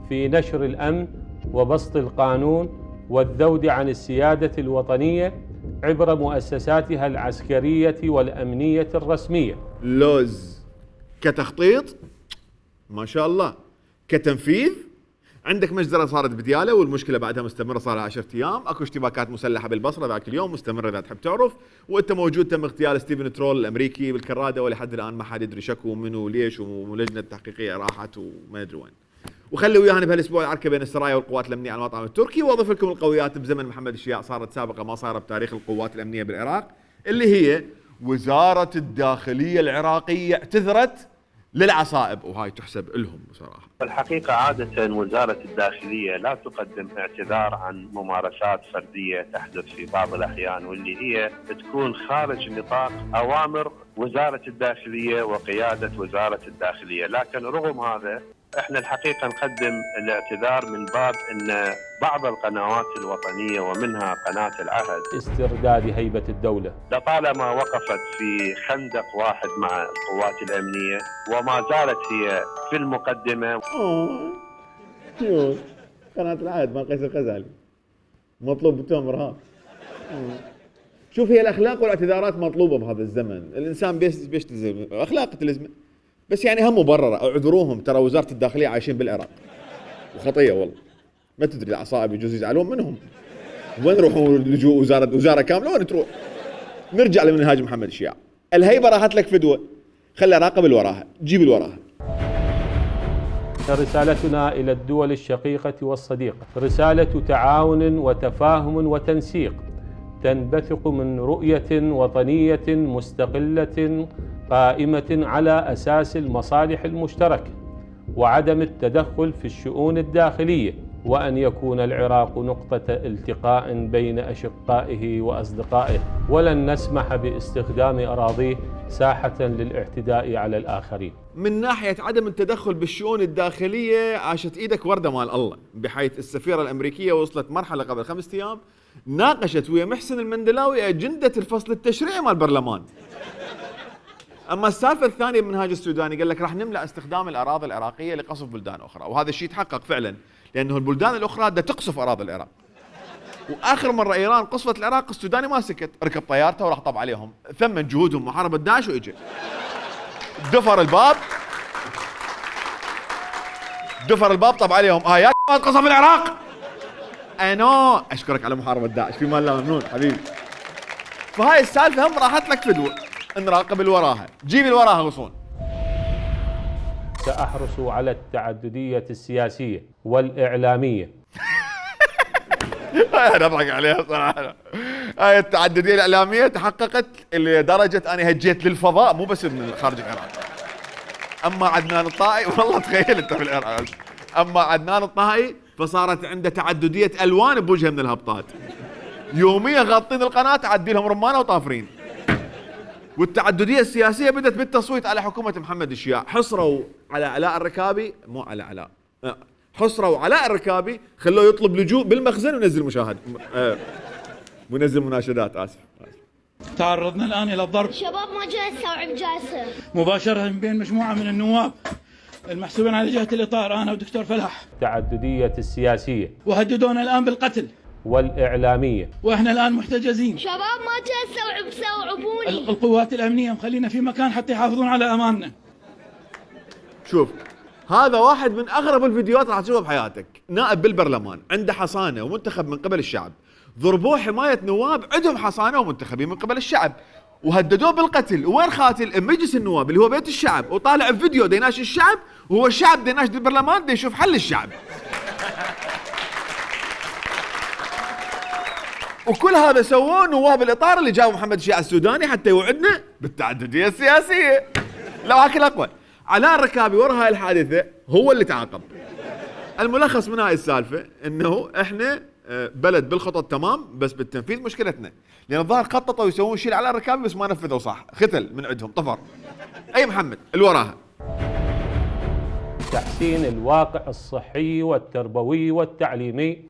في نشر الأمن وبسط القانون والذود عن السيادة الوطنية عبر مؤسساتها العسكرية والأمنية الرسمية. لوز. كتخطيط ما شاء الله. كتنفيذ عندك مجزرة صارت بديالة والمشكلة بعدها مستمرة صار لها 10 أيام، اكو اشتباكات مسلحة بالبصرة ذاك اليوم مستمرة إذا تحب تعرف، وأنت موجود تم اغتيال ستيفن ترول الأمريكي بالكرادة ولحد الآن ما حد يدري شكو منو وليش، ولجنة تحقيقية راحت وما يدري وين. وخلي ويانا بهالاسبوع العركة بين السرايا والقوات الأمنية على المطعم التركي، واضيف لكم القويات بزمن محمد الشياع صارت سابقة ما صار بتاريخ القوات الأمنية بالعراق، اللي هي وزارة الداخلية العراقية اعتذرت للعصائب، وهاي تحسب لهم بصراحة. الحقيقة عادة وزارة الداخلية لا تقدم اعتذار عن ممارسات فردية تحدث في بعض الأحيان، واللي هي تكون خارج نطاق أوامر وزارة الداخلية وقيادة وزارة الداخلية، لكن رغم هذا احنا الحقيقة نقدم الاعتذار من باب ان بعض القنوات الوطنية ومنها قناة العهد استرداد هيبة الدولة لطالما وقفت في خندق واحد مع القوات الأمنية وما زالت هي في المقدمة. قناة العهد مال قيس الغزالي مطلوب بتهم ارهاب. شوف، هي الاخلاق والاعتذارات مطلوبة بهذا الزمن، الانسان بيشتزم اخلاق تلزمه، بس يعني هم مبررة. اعذروهم، ترى وزارة الداخلية عايشين بالعراق وخطية والله، ما تدري العصائب يجوز يزعلون منهم. وين يروحون لجوء وزارة كاملة؟ وين تروح؟ نرجع لمنهاج محمد الشياع. الهيبة راحت لك فدوة، خلي راقب الوراها، جيب الوراها. رسالتنا إلى الدول الشقيقة والصديقة رسالة تعاون وتفاهم وتنسيق تنبثق من رؤية وطنية مستقلة قائمة على أساس المصالح المشتركة وعدم التدخل في الشؤون الداخلية، وأن يكون العراق نقطة التقاء بين أشقائه وأصدقائه، ولن نسمح باستخدام أراضيه ساحة للاعتداء على الآخرين. من ناحية عدم التدخل بالشؤون الداخلية عاشت إيدك وردة مال الله، بحيث السفيرة الأمريكية وصلت مرحلة قبل 5 أيام ناقشت ويا محسن المندلاوي أجندة الفصل التشريعي مال البرلمان. اما السالفه الثانيه بالمنهاج السوداني قال لك راح نمنع استخدام الاراضي العراقيه لقصف بلدان اخرى، وهذا الشيء تحقق فعلا، لانه البلدان الاخرى بدها تقصف اراضي العراق. واخر مره ايران قصفت العراق السوداني ما سكت، ركب طيارته وراح طب عليهم، ثمن جهودهم محاربه داعش واجى دفر الباب طب عليهم. يا ما تقصف العراق. انا اشكرك على محاربه داعش، في مال لا ممنون حبيبي. فهاي السالفه هم راحت لك فدوه، نراقب اللي وراها، جيب اللي وراها غصون. سأحرص على التعددية السياسية والإعلامية. انا اضحك عليها صراحه. هاي التعدديه الاعلاميه تحققت لدرجه انا هجيت للفضاء مو بس من خارج العراق. اما عدنان الطائي والله تخيل انت في العراق، اما عدنان الطائي فصارت عنده تعدديه الوان بوجهه من الهبطات. يوميا غاطين القناه تعدي لهم رمانه وطافرين. والتعدديه السياسيه بدت بالتصويت على حكومه محمد الشياع، حصروا على علاء الركابي، مو على علاء، حصروا علاء الركابي، خلوه يطلب لجوء بالمخزن وينزل مشاهد ونزل مناشدات. اسف. تعرضنا الان الى الضرب شباب ما جاي استوعب جالسه مباشره من بين مجموعه من النواب المحسوبين على جهه الاطار، انا ودكتور فلاح. التعددية السياسية وهددونا الان بالقتل والإعلامية، واحنا الان محتجزين. شباب ما جاي استوعبوني. القوات الامنيه مخلينا في مكان حتى يحافظون على اماننا. شوف هذا واحد من اغرب الفيديوهات راح تشوفها بحياتك. نائب بالبرلمان عنده حصانه ومنتخب من قبل الشعب، ضربوه حمايه نواب عندهم حصانه ومنتخبين من قبل الشعب، وهددوه بالقتل. وين خاتل؟ مجلس النواب اللي هو بيت الشعب، وطالع بفيديو ديناش الشعب، وهو الشعب ديناش البرلمان دي يشوف حل الشعب. وكل هذا سووه نواب الاطار اللي جابوا محمد الشياع السوداني حتى يوعدنا بالتعدديه السياسيه. لو هاكل اقوى. علاء الركابي ورا هاي الحادثه هو اللي تعاقب. الملخص من هاي السالفه انه احنا بلد بالخطط تمام، بس بالتنفيذ مشكلتنا، لان الظاهر خططوا يسوون شيء على الركابي بس ما نفذوا صح، ختل من عندهم طفر. اي محمد اللي وراها. تحسين الواقع الصحي والتربوي والتعليمي.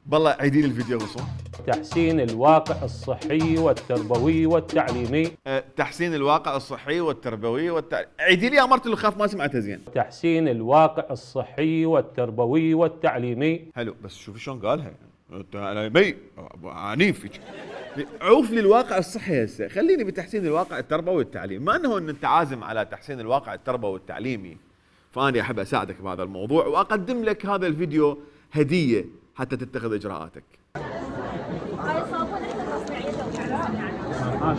بالله عيدي لي الفيديو غصون. تحسين الواقع الصحي والتربوي والتعليمي. تحسين الواقع الصحي والتربوي والتعليمي. عيدي لي امرت اللي خاف ما سمعتها زين. تحسين الواقع الصحي والتربوي والتعليمي. حلو، بس شوفي شلون قالها. انا بي عنيف. عوف لي الواقع الصحي هسه، خليني بتحسين الواقع التربوي والتعليمي، ما انه ان انت عازم على تحسين الواقع التربوي والتعليمي، فاني احب اساعدك بهذا الموضوع واقدم لك هذا الفيديو هديه حتى تتخذ اجراءاتك.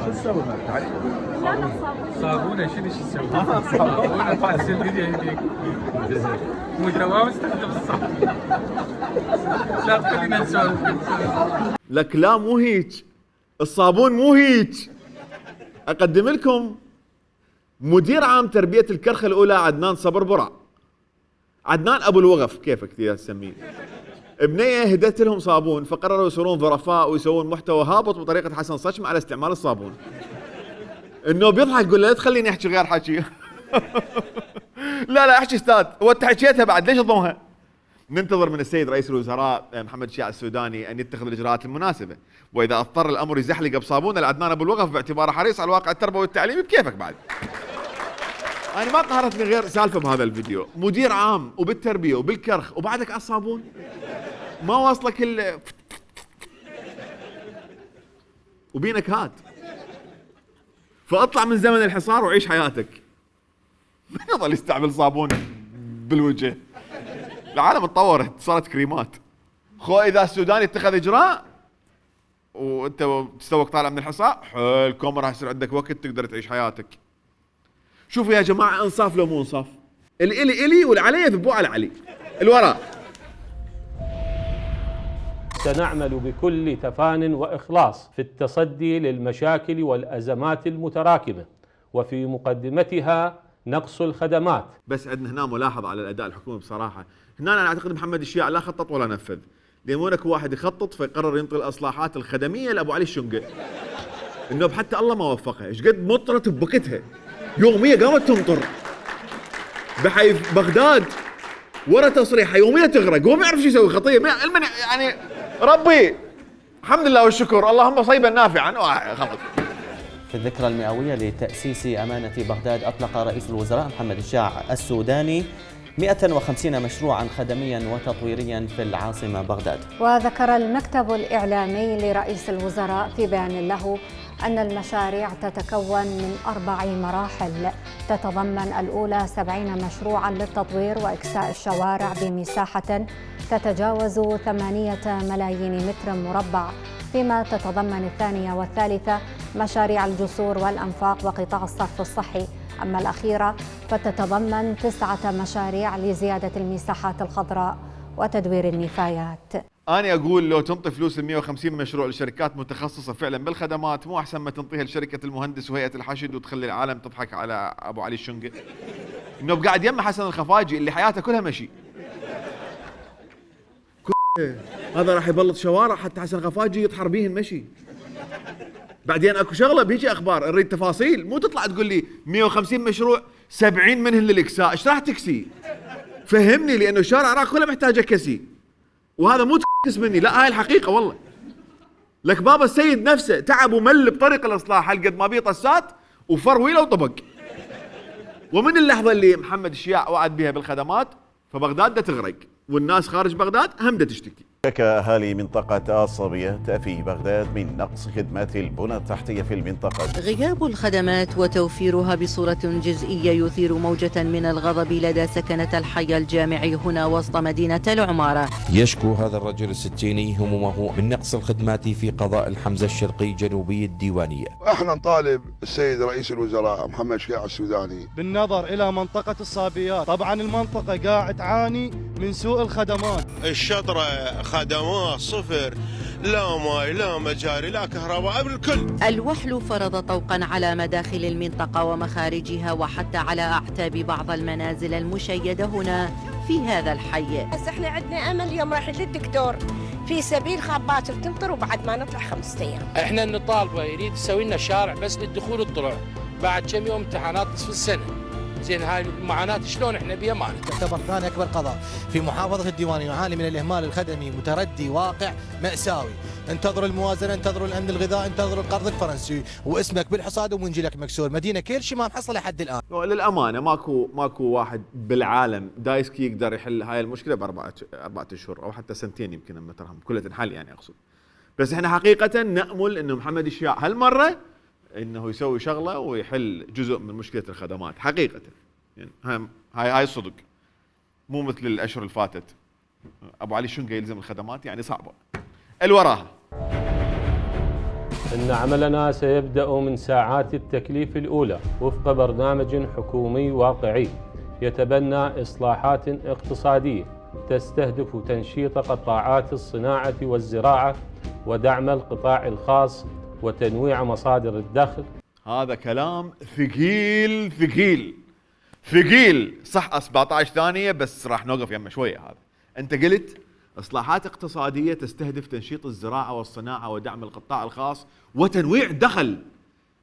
شو تسوي؟ صابونه شنو تسوي؟ صابونه فاسد يديك مجرمه مستخدم الصابون. لا تخلينا نسولف. لك لا مو هيك، الصابون مو هيك. اقدم لكم مدير عام تربيه الكرخه الاولى عدنان صبر برع. عدنان ابو الوغف كيفك تسميه. بنيه هدت لهم صابون فقرروا يصيرون ظرفاء ويسوون محتوى هابط بطريقه حسن صشم على استعمال الصابون. انه بيضحك يقول له لا تخليني احكي غير حكي. لا احكي استاذ، هو انت حكيتها بعد ليش تضمها؟ ننتظر من السيد رئيس الوزراء محمد الشياع السوداني ان يتخذ الاجراءات المناسبه، واذا اضطر الامر يزحلق بصابونه لعدنان ابو الوغف باعتباره حريص على الواقع التربوي والتعليمي بكيفك بعد. انا ما قهرتني غير سالفه بهذا الفيديو، مدير عام وبالتربيه وبالكرخ وبعدك على الصابون. ما واصلك وبينك هات. فاطلع من زمن الحصار وعيش حياتك. من يظل يستعمل صابون بالوجه؟ العالم تطورت صارت كريمات. خو اذا السوداني اتخذ اجراء وانت تستوك طالع من الحصار حلكم راح يصير عندك وقت تقدر تعيش حياتك. شوفوا يا جماعه انصاف لو مو انصاف. الي والعلي يذبوا على علي. الوراء. سنعمل بكل تفان وإخلاص في التصدي للمشاكل والأزمات المتراكمة، وفي مقدمتها نقص الخدمات. بس عندنا هنا ملاحظة على الأداء الحكومي بصراحة. هنا أنا أعتقد محمد الشياع لا خطط ولا نفذ، لأن هناك واحد يخطط فيقرر ينطي الإصلاحات الخدمية لأبو علي الشنقة. النوب حتى الله ما وفقها، ايش قد مطرت بوقتها. يومية قامت تمطر. بحي بغداد ورا تصريحها يومية تغرق، هو ما يعرف شو يسوي خطية، يعني ربي الحمد لله والشكر، اللهم صيبا نافعا خلاص. في الذكرى المئوية لتأسيس أمانة بغداد أطلق رئيس الوزراء محمد الشياع السوداني 150 مشروعا خدميا وتطويريا في العاصمة بغداد. وذكر المكتب الإعلامي لرئيس الوزراء في بيان له أن المشاريع تتكون من 4 مراحل تتضمن الأولى 70 مشروعا للتطوير وإكساء الشوارع بمساحة تتجاوز 8 ملايين متر مربع، فيما تتضمن الثانية والثالثة مشاريع الجسور والأنفاق وقطاع الصرف الصحي. أما الأخيرة فتتضمن 9 مشاريع لزيادة المساحات الخضراء وتدوير النفايات. أنا أقول لو تنطي فلوس 150 مشروع لشركات متخصصة فعلا بالخدمات، مو أحسن ما تنطيها لشركة المهندس وهيئة الحشد وتخلي العالم تضحك على أبو علي الشنقة؟ إنه بقاعد يم حسن الخفاجي اللي حياته كلها مشي. هذا راح يبلط شوارع حتى حسن الخفاجي يطحر بيهن مشي. بعدين اكو شغله بيجي اخبار نريد تفاصيل، مو تطلع تقول لي 150 مشروع 70 منهن للاكساء، ايش راح تكسي؟ فهمني، لانه شارع العراق كله محتاجه كسي. وهذا مو تكس مني، لا هاي الحقيقه والله. لك بابا السيد نفسه تعب ومل بطريق الاصلاح هالقد ما بيه طسات وفرويله وطبق. ومن اللحظه اللي محمد الشياع وعد بها بالخدمات فبغداد دا تغرق، والناس خارج بغداد هم دا تشتكي. شكى أهالي منطقة الصبية في بغداد من نقص خدمات البنى التحتية في المنطقة. غياب الخدمات وتوفيرها بصورة جزئية يثير موجة من الغضب لدى سكنة الحي الجامعي هنا وسط مدينة العمارة. يشكو هذا الرجل الستيني همومه من نقص الخدمات في قضاء الحمزة الشرقي جنوبي الديوانية. احنا نطالب السيد رئيس الوزراء محمد الشياع السوداني بالنظر إلى منطقة الصابيات. طبعا المنطقة قاعد تعاني من سوء الخدمات، الشطرة خدمات صفر، لا ماء لا مجاري لا كهرباء بالكل. الوحل فرض طوقا على مداخل المنطقة ومخارجها وحتى على أعتاب بعض المنازل المشيدة هنا في هذا الحي. بس احنا عندنا امل يوم رايحين للدكتور في سبيل خابات تمطر وبعد ما نطلع 5 ايام. احنا نطالبه يريد يسوي لنا شارع بس للدخول والطلوع، بعد كم يوم امتحانات نصف السنه. زين هاي المعاناة شلون احنا بيها ما تعتبر ثاني اكبر قضاء في محافظة الديوانية يعاني من الاهمال الخدمي متردي واقع مأساوي. انتظروا الموازنة، انتظروا الامن الغذائي، انتظروا القرض الفرنسي، واسمك بالحصاد ومنجلك مكسور. مدينة كل شيء ما محصل لحد الان. للامانة ماكو واحد بالعالم دايسكي يقدر يحل هاي المشكلة ب4 اشهر او حتى 2 يمكن لما ترهم كلها تنحل يعني اقصد. بس احنا حقيقة نأمل انه محمد الشياع هالمرة انه يسوي شغله ويحل جزء من مشكله الخدمات حقيقه. يعني هاي الصدق، مو مثل الاشهر اللي فاتت ابو علي الشنقة يلزم الخدمات، يعني صعبه. الوراها إن عملنا سيبدأ من ساعات التكليف الأولى وفق برنامج حكومي واقعي يتبنى إصلاحات اقتصادية تستهدف تنشيط قطاعات الصناعة والزراعة ودعم القطاع الخاص وتنويع مصادر الدخل. هذا كلام ثقيل ثقيل ثقيل، صح 17 ثانية بس راح نوقف يمه شوية. هذا أنت قلت إصلاحات اقتصادية تستهدف تنشيط الزراعة والصناعة ودعم القطاع الخاص وتنويع الدخل.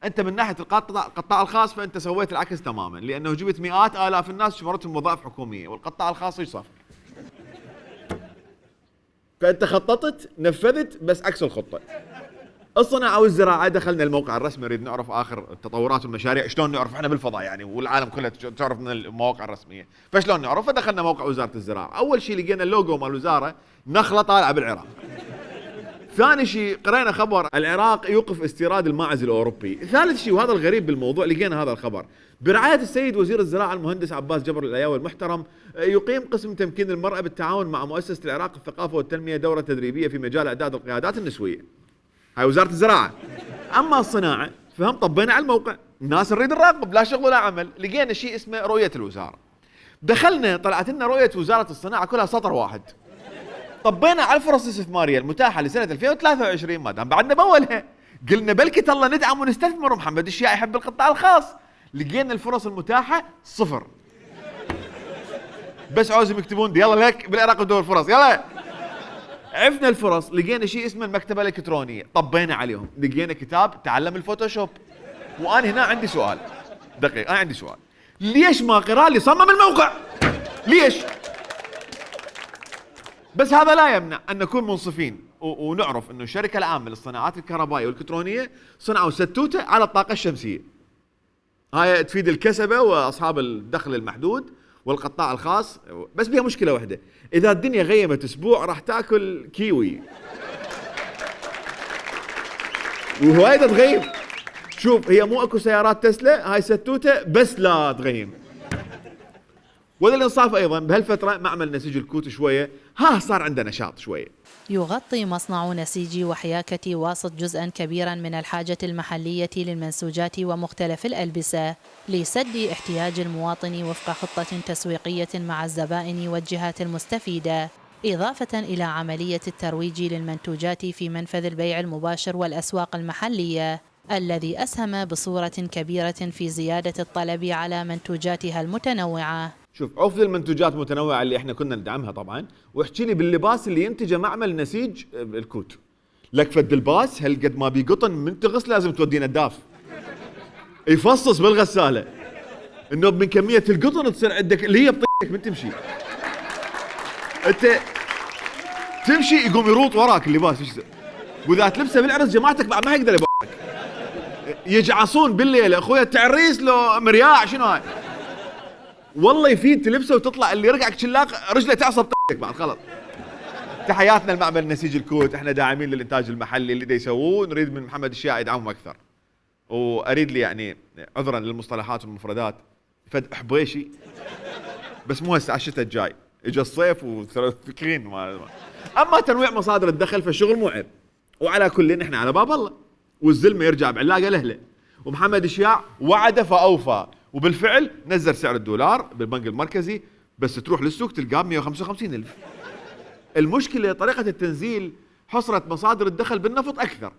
أنت من ناحية القطاع الخاص فأنت سويت العكس تماما، لأنه جبت مئات آلاف الناس شمرتهم وظائف حكومية، والقطاع الخاص ايش صار؟ فأنت خططت نفذت بس عكس الخطة. الصناعة والزراعة دخلنا الموقع الرسمي، نريد نعرف آخر التطورات والمشاريع. شلون نعرف؟ احنا بالفضاء يعني، والعالم كلها تعرف من المواقع الرسمية، فشلون نعرف؟ فدخلنا موقع وزارة الزراعة. أول شيء لقينا اللوجو مال الوزارة نخلة طالعة بالعراق. ثاني شيء قرينا خبر العراق يوقف استيراد الماعز الأوروبي. ثالث شيء وهذا الغريب بالموضوع، لقينا هذا الخبر برعاية السيد وزير الزراعة المهندس عباس جبر العياوي المحترم، يقيم قسم تمكين المرأة بالتعاون مع مؤسسة العراق الثقافة والتنمية دورة تدريبية في مجال إعداد القيادات النسوية. هاي وزارة الزراعة. أما الصناعة فهم طبينا على الموقع، الناس نريد نراقب لا شغل ولا عمل. لقينا شيء اسمه رؤية الوزارة. دخلنا طلعت لنا رؤية وزارة الصناعة كلها سطر واحد. طبينا على الفرص الاستثمارية المتاحة لسنة 2023 ما دام بعدنا بأولها. قلنا بلكي الله ندعم ونستثمر، ومحمد الشياع يحب القطاع الخاص. لقينا الفرص المتاحة 0. بس عاوزهم يكتبون يلا لك بالعراق بدور الفرص يلا. عرفنا الفرص، لقينا شيء اسمه المكتبة الإلكترونية، طبينا عليهم، لقينا كتاب تعلم الفوتوشوب. وأنا هنا عندي سؤال دقيق، أنا عندي سؤال، ليش ما قرا اللي صمم الموقع؟ ليش؟ بس هذا لا يمنع أن نكون منصفين ونعرف أنه الشركة العامة للصناعات الكهربائية والإلكترونية صنعوا ستوتة على الطاقة الشمسية. هاي تفيد الكسبة وأصحاب الدخل المحدود والقطاع الخاص، بس بيها مشكلة واحدة، إذا الدنيا غيمت أسبوع راح تاكل كيوي وهواية تغيم. شوف هي مو اكو سيارات تسلا، هاي ستوتة بس لا تغيم. وللإنصاف أيضا بهالفترة معمل نسيج الكوت شوية صار عنده نشاط شوية. يغطي مصنع نسيج وحياكة واسط جزءا كبيرا من الحاجة المحلية للمنسوجات ومختلف الألبسة لسد احتياج المواطن وفق خطة تسويقية مع الزبائن والجهات المستفيدة، إضافة إلى عملية الترويج للمنتوجات في منفذ البيع المباشر والأسواق المحلية، الذي أسهم بصورة كبيرة في زيادة الطلب على منتوجاتها المتنوعة. شوف، افضل المنتوجات المتنوعه اللي احنا كنا ندعمها طبعا، واحكي لي باللباس اللي ينتجه معمل نسيج الكوت. لك فد الباس هالقد ما بيقطن من تغسل لازم توديه نداف يفصص بالغساله، انه من كميه القطن تصير عندك اللي هي بطيك من تمشي، انت تمشي يقوم يروط وراك اللباس. واذا تلبسه بالعرس جماعتك بعد ما يقدر يبوك، يجعصون بالليل اخويا تعريس لو مرياع شنو هاي، والله يفيد تلبسه وتطلع اللي يرقعك شلاق رجله تعصب بعد خلص. تحياتنا لمعمل نسيج الكوت، احنا داعمين للانتاج المحلي اللي دا يسووه، نريد من محمد الشياع يدعمهم اكثر. واريد لي يعني عذرا للمصطلحات والمفردات فد حبيشي، بس مو هسه على الشتاء الجاي، اجى الصيف وفكرين اما تنويع مصادر الدخل فالشغل مو عيب، وعلى كل احنا على باب الله، والزلمه يرجع بعلاقه لاهله. ومحمد الشياع وعد فاوفى، وبالفعل نزل سعر الدولار بالبنك المركزي، بس تروح للسوق تلقاه ب 155,000. المشكله طريقه التنزيل حصرت مصادر الدخل بالنفط اكثر،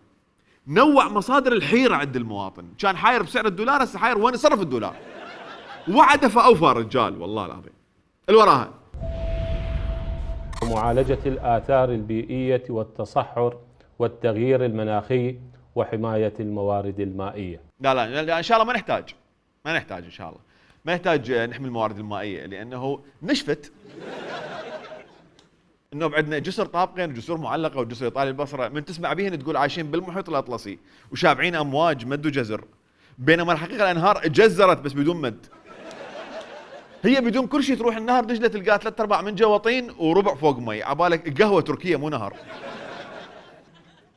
نوع مصادر الحيره عند المواطن، كان حاير بسعر الدولار هسه حاير وين صرف الدولار. وعد فاوفى الرجال والله العظيم. الوراها معالجة الآثار البيئية والتصحر والتغيير المناخي وحماية الموارد المائية. لا ان شاء الله ما نحتاج ان شاء الله، ما نحتاج نحمي الموارد المائيه، لانه نشفت. انه عندنا جسر طابقين وجسور معلقه وجسر ايطالي البصره، من تسمع بهن تقول عايشين بالمحيط الاطلسي وشابعين امواج مد وجزر، بينما الحقيقه الانهار جزرت بس بدون مد. هي بدون كل شيء تروح النهر دجله تلقاه 3/4 من جوا طين وربع فوق مي، عبالك قهوه تركيه مو نهر.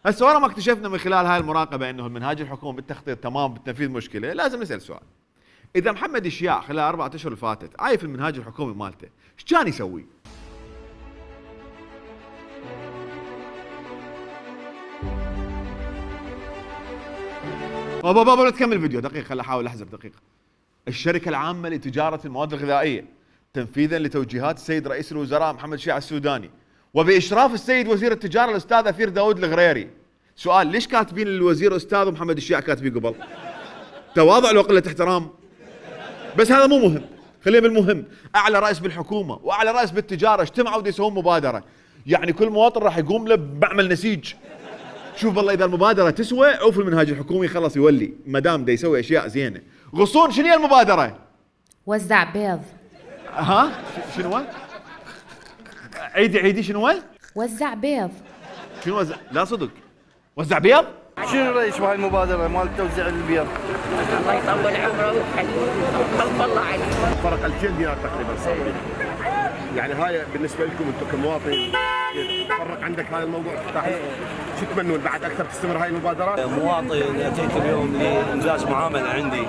هسه ورا ما اكتشفنا من خلال هاي المراقبه انه المنهاج الحكومي بالتخطيط تمام بالتنفيذ مشكله، لازم نسال سؤال. اذا محمد الشياع خلال 4 اشهر اللي فاتت عايف المنهاج الحكومي مالته، ايش كان يسوي؟ بابا تكمل الفيديو دقيقه، خل احاول احزب دقيقه. الشركه العامه لتجاره المواد الغذائيه تنفيذا لتوجيهات السيد رئيس الوزراء محمد الشياع السوداني وباشراف السيد وزير التجاره الاستاذ أثير داود الغريري. سؤال، ليش كاتبين للوزير استاذ ومحمد الشياع كاتبين قبل؟ تواضع لو قله احترام؟ بس هذا مو مهم، خلينا بالمهم. اعلى رئيس بالحكومه واعلى رئيس بالتجاره اجتمعوا بده يسوون مبادره، يعني كل مواطن راح يقوم له بمعمل نسيج. شوف والله اذا المبادره تسوى عوف المنهاج الحكومي خلص يولي، ما دام دا يسوي اشياء زينه. غصون شنو هي المبادره؟ وزع بيض. ها شنو؟ عيدي شنو؟ وزع بيض. شنو وزع؟ لا صدق وزع بيض؟ شنو رأيك بهاي المبادرة مال توزيع البيض؟ الله يطول عمره ويخليه، قلب الله عليه. فرق 2000 دينار تقريبا صار. يعني هاي بالنسبه لكم انتم كمواطن فرق عندك هذا الموضوع، شو تتمنون بعد اكثر تستمر هاي المبادرات؟ مواطن اتيت اليوم لانجاز معامله عندي،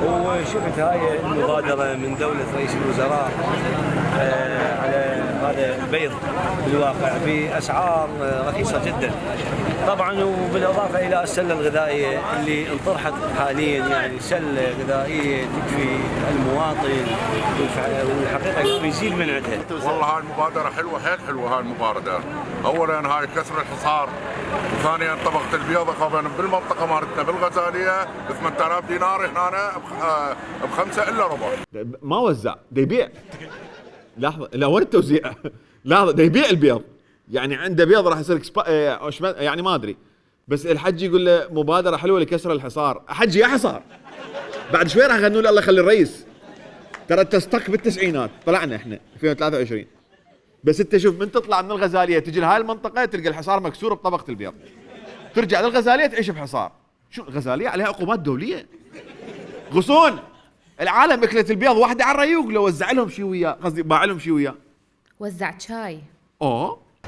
وشفت هاي المبادره من دوله رئيس الوزراء على هذا البيض بالواقع باسعار رخيصه جدا طبعا، وبالاضافه الى السله الغذائيه اللي انطرحت حاليا، يعني سله غذائيه تكفي المواطن والحقيقه يزيد من عندها. والله هاي المبادره حلوه، حيل حلوه هاي المبادره. اولا هاي كسر الحصار، وثانيا طبقه البيض قبل بالمنطقه مالتنا بالغزاليه ب 8000 دينار، هنا ب5 الا ربع. ما وزع، دا يبيع. لحظه، لا وين التوزيع؟ لحظه، دا يبيع البيض، يعني عنده بيض راح يصير يعني ما ادري، بس الحج يقول له مبادره حلوه لكسر الحصار. حج يا حصار، بعد شوي راح يغنوا له الله يخلي الرئيس. ترى تستق بالتسعينات طلعنا احنا 2023، بس انت شوف من تطلع من الغزاليه تجي لهاي المنطقه تلقى الحصار مكسور بطبقه البيض، ترجع للغزاليه تعيش بحصار. شو الغزاليه عليها عقوبات دوليه. غصون العالم اكلت البيض واحده على الريوق، لو وزع لهم شيء وياه، قصدي باع لهم شيء وياه. وزع شاي.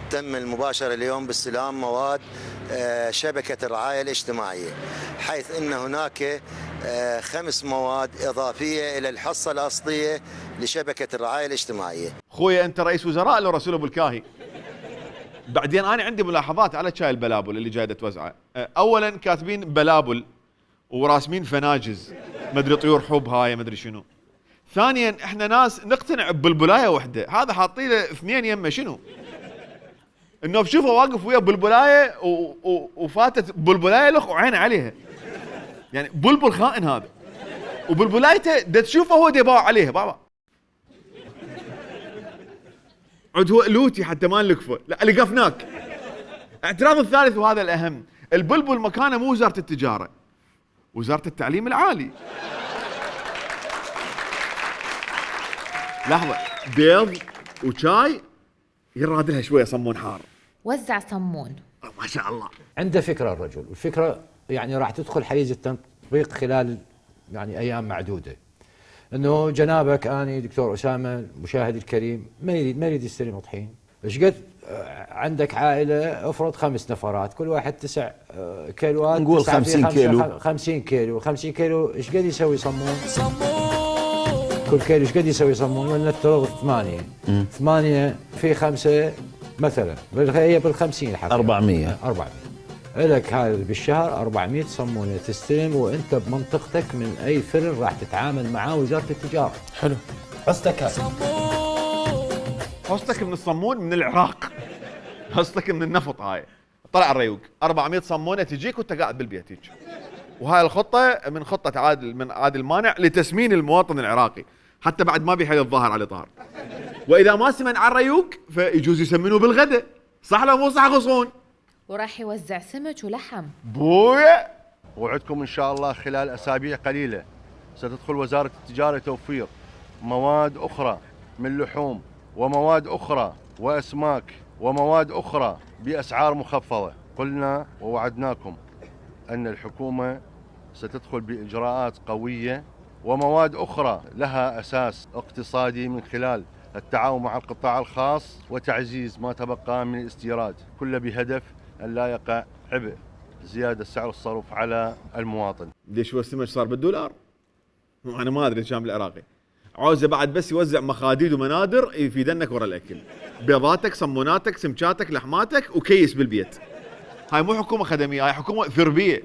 تم المباشرة اليوم باستلام مواد شبكة الرعاية الاجتماعية، حيث أن هناك 5 مواد إضافية إلى الحصة الأصلية لشبكة الرعاية الاجتماعية. خويا أنت رئيس وزراء لو رسول أبو الكاهي؟ بعدين انا عندي ملاحظات على شاي البلابل اللي جاي توزعه. اولا كاتبين بلابل وراسمين فناجز، ما ادري طيور حب هاي ما ادري شنو. ثانيا احنا ناس نقتنع ببلبلايه وحده، هذا حاطين له اثنين يمه شنو؟ انه بشوفه واقف ويا بلبلايه وفاتت بلبلايه لخ وعينه عليها. يعني بلبل خائن هذا. وبلبلايته دا تشوفه هو دا يباوع عليها بابا. عود هو لوتي حتى ما نلقفه، لا لقفناك. اعتراض الثالث وهذا الاهم، البلبل مكانه مو وزاره التجاره، وزاره التعليم العالي. لحظه، بيض وشاي يراد لها شويه صمون حار. وزع صمون. ما شاء الله. عنده فكره الرجل، والفكره يعني راح تدخل حيز التطبيق خلال يعني ايام معدوده. انه جنابك اني دكتور اسامه المشاهد الكريم ما يريد يستلم طحين. ايش قد عندك عائله افرض 5 نفرات، كل واحد 9 كيلوات، نقول 50 كيلو. 50 كيلو، 50 كيلو ايش قد يسوي صمون؟ كل كيلو ايش قد يسوي صمون؟ ولنفترض 8 في 5 مثلا، هي بال50 الحقيقه 400 لك هذا بالشهر 400 صمونه تستلم، وانت بمنطقتك من اي فرن راح تتعامل معاه وزاره التجاره. حلو. قصدك قصدك من الصمون من العراق، قصدك من النفط. هاي طلع الريوق 400 صمونه تجيك وانت قاعد بالبيت هيك. وهاي الخطه من خطه عادل مانع لتسمين المواطن العراقي، حتى بعد ما بيحيل الظاهر على طهر. واذا ما سمن على الريوق فيجوز يسمنوه بالغداء، صح لو مو صح غصون؟ وراح يوزع سمك ولحم. بويا. وعدكم ان شاء الله خلال اسابيع قليله ستدخل وزاره التجاره توفير مواد اخرى من لحوم ومواد اخرى واسماك ومواد اخرى باسعار مخفضه. قلنا ووعدناكم ان الحكومه ستدخل باجراءات قويه ومواد اخرى لها اساس اقتصادي من خلال التعاون مع القطاع الخاص وتعزيز ما تبقى من الاستيراد، كله بهدف ان لا يقع عبء زياده سعر الصرف على المواطن. ليش هو السمك صار بالدولار؟ انا ما ادري الشام العراقي. عاوزه بعد بس يوزع مخاديد ومنادر يفيدنك ورا الاكل. بيضاتك، صموناتك، سمكاتك، لحماتك، وكيس بالبيت. هاي مو حكومه خدميه، هاي حكومه ثربيه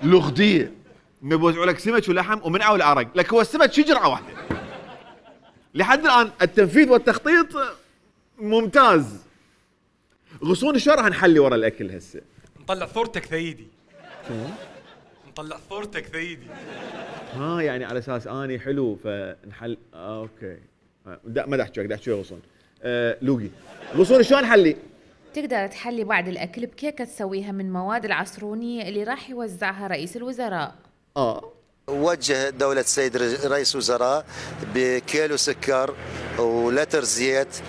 لغديه. بيوزعوا لك سمك ولحم ومنعوا العرق، لك هو السمك شي جرعه واحده. لحد الان التنفيذ والتخطيط ممتاز. غصون شو راح نحلي ورا الاكل هسه؟ نطلع ثورتك ثيدي. نطلع ثورتك ثيدي. يعني على اساس اني حلو فنحل. اوكي. ما دا احكي، دا احكي غصون. لوقي غصون شلون نحلي؟ تقدر تحلي بعد الاكل بكيكه تسويها من مواد العصرونيه اللي راح يوزعها رئيس الوزراء. وجه دولة السيد رئيس وزراء بكيلو سكر ولتر زيت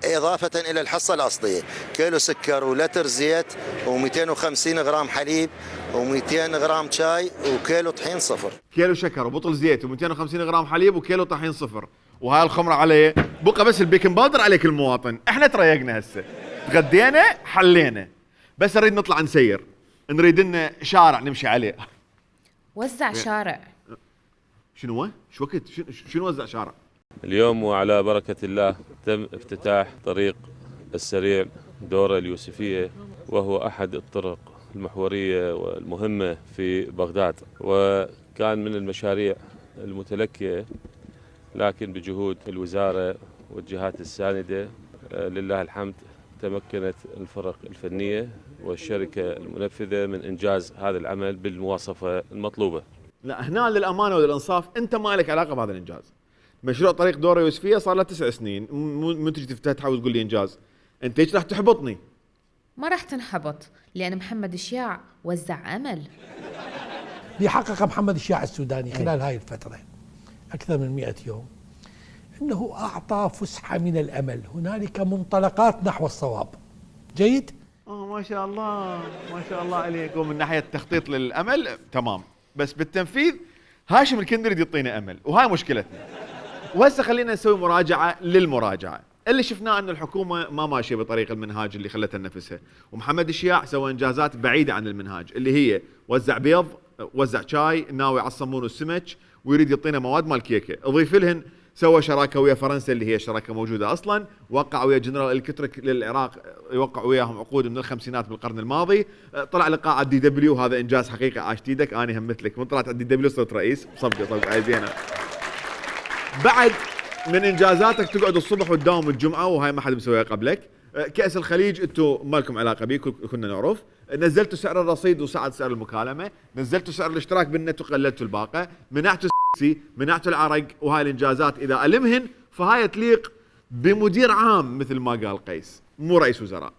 إضافة إلى الحصة الأصلية، كيلو سكر ولتر زيت و250 غرام حليب و200 غرام شاي وكيلو طحين صفر. كيلو شكر وبطل زيت و250 غرام حليب وكيلو طحين صفر. وهاي الخمرة عليه بقى بس البيكنج باودر عليك المواطن. احنا تريقنا هسه، تغدينا حلينا، بس نريد نطلع نسير، نريد لنا شارع نمشي عليه. وزع شارع. شنو شو وقت شنو وزع شارع؟ اليوم وعلى بركة الله تم افتتاح طريق السريع دورة اليوسفية، وهو أحد الطرق المحورية والمهمة في بغداد، وكان من المشاريع المتلكية، لكن بجهود الوزارة والجهات الساندة لله الحمد تمكنت الفرق الفنية والشركة المنفذة من إنجاز هذا العمل بالمواصفة المطلوبة. لا هنا للأمانة وللإنصاف أنت ما لك علاقة بهذا الإنجاز. مشروع طريق دورة يوسفية صار له 9 سنين، مو تجي تفتتحها وتقول لي إنجاز. أنت ايش راح تحبطني؟ ما راح تنحبط، لأن محمد الشياع وزع أمل. اللي حقق محمد الشياع السوداني خلال هاي الفترة أكثر من 100 يوم أنه أعطى فسحة من الأمل، هنالك منطلقات نحو الصواب. جيد؟ ما شاء الله ما شاء الله عليك. ومن ناحية التخطيط للأمل تمام، بس بالتنفيذ هاشم الكندري يعطينا أمل، وهاي مشكلتنا. وهسه خلينا نسوي مراجعة للمراجعة. اللي شفناه أن الحكومة ما ماشية بطريق المنهاج اللي خلتها نفسها، ومحمد الشياع سوى إنجازات بعيدة عن المنهاج اللي هي وزع بيض، وزع شاي، ناوي على الصمون والسمك، ويريد يعطينا مواد مال كيكة. اضيف لهن سوى شراكه ويا فرنسا اللي هي شراكه موجوده اصلا، وقع ويا جنرال الكتريك للعراق، يوقع وياهم عقود من الخمسينات بالقرن الماضي. طلع لقاء على DW، هذا انجاز حقيقي، عاشت ايدك. انا هم مثلك من طلعت على DW صرت رئيس، صفقه زينه. بعد من انجازاتك تقعد الصبح وتداوم الجمعه، وهاي ما حد مسويها قبلك. كأس الخليج انتم ما لكم علاقه به، كنا نعرف. نزلتوا سعر الرصيد وصعد سعر المكالمه، نزلتوا سعر الاشتراك بالنت وقللتوا الباقه، منعتوا منعتوا العرق. وهاي الانجازات اذا المهن فهاي تليق بمدير عام مثل ما قال قيس، مو رئيس وزراء.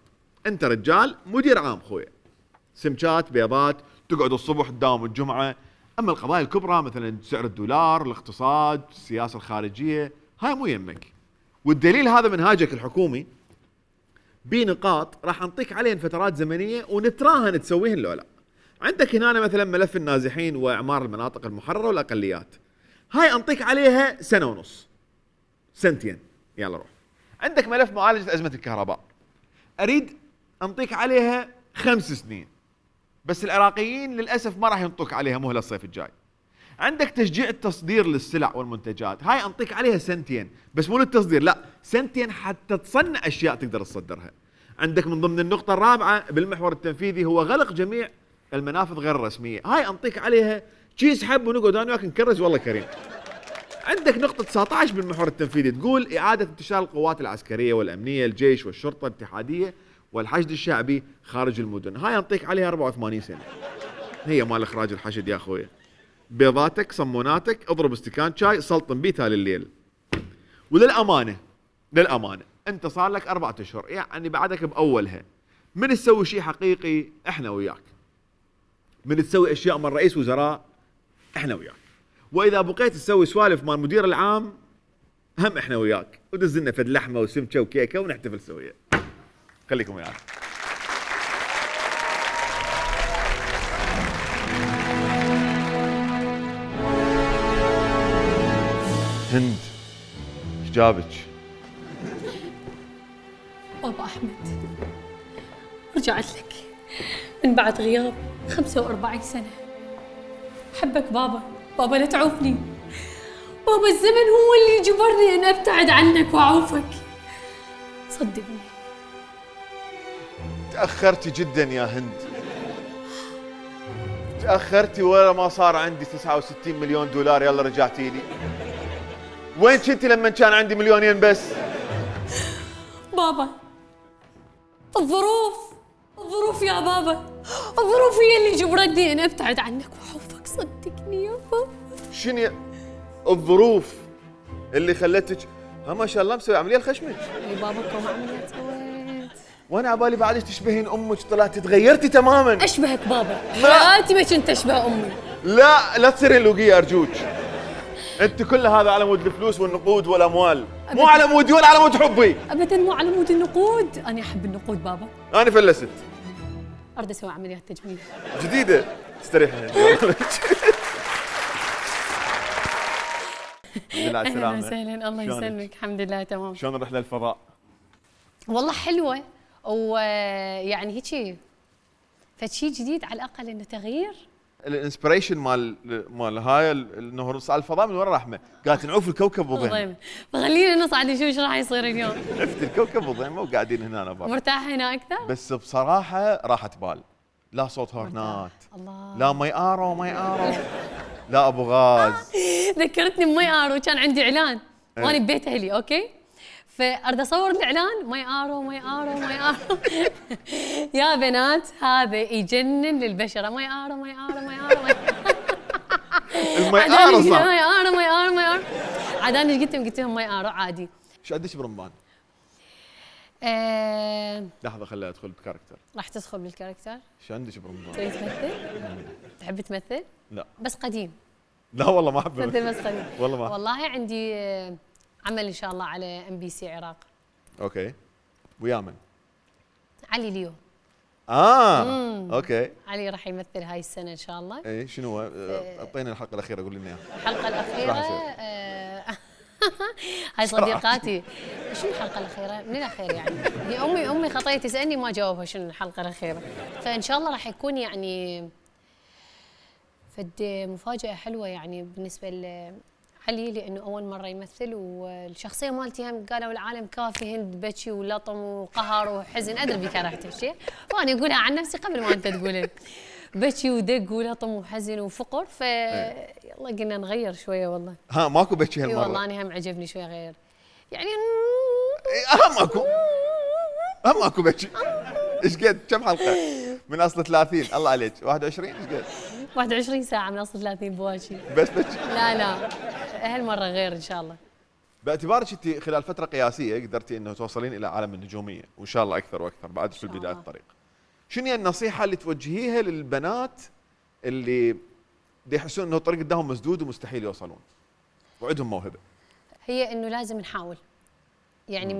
انت رجال مدير عام خويا، سمكات بيضات، تقعد الصبح تداوم الجمعه. اما القضايا الكبرى مثلا سعر الدولار، الاقتصاد، السياسه الخارجيه، هاي مو يمك. والدليل هذا منهاجك الحكومي بنقاط راح نعطيك عليهن فترات زمنيه ونتراهن تسويهن لو لا. عندك هنا مثلا ملف النازحين واعمار المناطق المحرره والاقليات، هاي انطيك عليها سنه ونص، سنتين، يلا روح. عندك ملف معالجه ازمه الكهرباء، اريد انطيك عليها 5 سنين، بس العراقيين للاسف ما راح ينطوك عليها مهله الصيف الجاي. عندك تشجيع التصدير للسلع والمنتجات، هاي انطيك عليها 2 سنين، بس مو للتصدير، لا 2 سنين حتى تصنع اشياء تقدر تصدرها. عندك من ضمن النقطه الرابعه بالمحور التنفيذي هو غلق جميع المنافذ غير الرسميه، هاي انطيك عليها كيس حب ونقعد انا وياك نكرز والله كريم. عندك نقطه 19 بالمحور التنفيذي تقول اعاده انتشار القوات العسكريه والامنيه، الجيش والشرطه الاتحاديه والحشد الشعبي خارج المدن، هاي انطيك عليها 84 سنه. هي مال اخراج الحشد يا اخويا. بيضاتك، صموناتك، اضرب استكان شاي، سلطن بيه تالي الليل. وللامانه انت صار لك 4 اشهر، يعني بعدك باولها. من تسوي شيء حقيقي احنا وياك. من تسوي اشياء من رئيس وزراء احنا وياك. واذا بقيت تسوي سوالف مال المدير العام هم احنا وياك، ودز لنا فد لحمه وسمكه وكيكه ونحتفل سويا. خليكم ويانا. هند ايش جابك؟ بابا احمد رجعت لك من بعد غياب 45 سنة. أحبك بابا، بابا لا تعوفني. بابا الزمن هو اللي جبرني أن أبتعد عنك وأعوفك، صدقني. تأخرتي جدا يا هند، تأخرتي ولا ما صار عندي 69 مليون دولار يلا رجعتي لي. وين كنتي لما كان عندي 2 مليون بس؟ بابا الظروف يا بابا، الظروف هي اللي جبرتني أن أبتعد عنك وأحبك، صدقني يا بابا. شنو الظروف اللي خلتك؟ ما شاء الله مسوي عملية الخشمج. اي بابا كم عملية سويت. وانا عبالي بعدك تشبهين امك، طلعتي تغيرتي تماما. اشبهك بابا؟ حياتي ما كنت اشبه امي. لا تصيرين لوقية ارجوك. انت كل هذا على مود الفلوس والنقود والاموال، مو على مودي ولا على مود حبي. ابدا مو على مود النقود، انا احب النقود بابا. انا فلست. اريد اسوي عملية تجميل جديدة. استريحي. اهلا وسهلا. الله يسلمك. الحمد لله تمام. شلون الرحلة للفضاء؟ والله حلوة، ويعني هيك فشي جديد على الاقل، انه تغيير. الانسبريشن مال هاي انه نصعد الفضاء من وين رحمه؟ قالت نعوف الكوكب وضيم. فخلينا نصعد نشوف ايش راح يصير اليوم. عرفت الكوكب وضيم، مو قاعدين هنا أنا برا. مرتاحة هنا اكثر؟ بس بصراحة راحة بال، لا صوت هورنات، لا مي ارو لا ابو غاز. ذكرتني بمي ارو، كان عندي اعلان وانا ببيت اهلي، اوكي؟ فاريد اصور الاعلان مي ارو يا بنات هذا يجنن للبشره. مي ارو المي ارو صح. مي ارو عاد انا ايش قلت لهم مي ارو عادي. ايش قديش برمبان؟ لحظه خليني ادخل بكاركتر. راح تدخل بالكاركتر؟ ايش عندك برمبان؟ تريد تمثل؟ تحب تمثل؟ لا بس قديم. لا والله ما احب تمثل بس قديم. والله عندي عمل ان شاء الله على MBC عراق. اوكي. ويا من؟ علي ليو. اوكي. علي راح يمثل هاي السنه ان شاء الله. اي شنو هو؟ اعطينا الحلقه الاخيره، قول لنا اياها. الحلقه الاخيره هاي صديقاتي. شنو الحلقه الاخيره؟ من الاخير يعني هي امي خطيه تسالني ما جاوبها شنو الحلقه الاخيره. فان شاء الله راح يكون يعني فد مفاجاه حلوه يعني بالنسبه علي لانه اول مره يمثل، والشخصيه مالتي هم قالوا العالم كافي هند بكي ولطم وقهر وحزن، ادري بك رحت الشيء وانا اقولها عن نفسي قبل ما انت تقولها، بكي ودق ولطم وحزن وفقر، يلا قلنا نغير شويه والله. ها ماكو بكي هالمره؟ والله انا هم عجبني شويه غير يعني ماكو بكي. ايش قد كم حلقه من اصل 30 الله عليك؟ 21 ايش قد؟ 21 ساعه من اصل 30 بواكي بس بكي؟ لا هالمره غير ان شاء الله. باعتبارك انت خلال فتره قياسيه قدرتي انه توصلين الى عالم النجوميه وان شاء الله اكثر واكثر بعد في بدايه الطريق. شنو هي النصيحه اللي توجهيها للبنات اللي يحسون انه الطريق قدامهم مسدود ومستحيل يوصلون وعندهم موهبه؟ هي انه لازم نحاول، يعني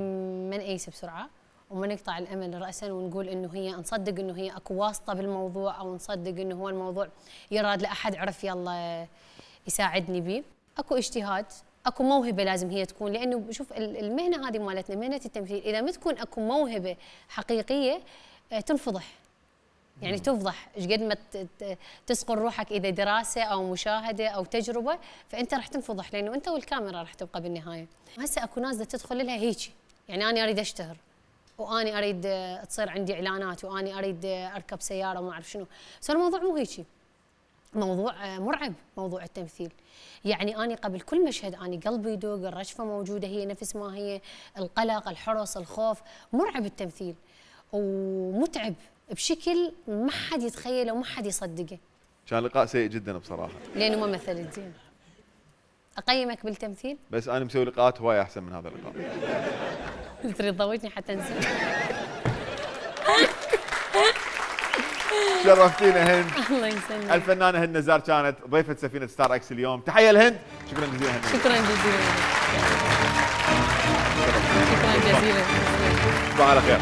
ما نقيس بسرعه وما نقطع الامل راسا ونقول انه هي نصدق انه هي اكو واسطه بالموضوع، او نصدق انه هو الموضوع يراد لاحد عرف يلا يساعدني به. اكو اجتهاد، اكو موهبه لازم هي تكون، لانه شوف المهنه هذه مالتنا مهنه التمثيل، اذا ما تكون اكو موهبه حقيقيه تنفضح، يعني تفضح ايش قد ما تسقل روحك اذا دراسه او مشاهده او تجربه، فانت راح تنفضح لانه انت والكاميرا راح تبقى بالنهايه. هسه اكو ناس تدخل لها هيك، يعني انا اريد اشتهر واني اريد تصير عندي اعلانات واني اريد اركب سياره وما اعرف شنو، بس الموضوع مو هيك، موضوع مرعب موضوع التمثيل. يعني اني قبل كل مشهد اني قلبي يدق، الرجفه موجوده هي نفس ما هي، القلق، الحرص، الخوف، مرعب التمثيل ومتعب بشكل ما حد يتخيله وما حد يصدقه. كان لقاء سيء جدا بصراحه لانه ما مثلت زين. اقيمك بالتمثيل بس انا مسوي لقاءات هوايه احسن من هذا اللقاء. تريد تضوجني حتى انسى. شرفتينا هند. الله يسلمك. الفنانه هند نزار كانت ضيفه سفينه ستار اكس اليوم. تحيه لهند. شكرا جزيلا هند. شكرا جزيلا. شكرا جزيلا. تصبحوا على خير.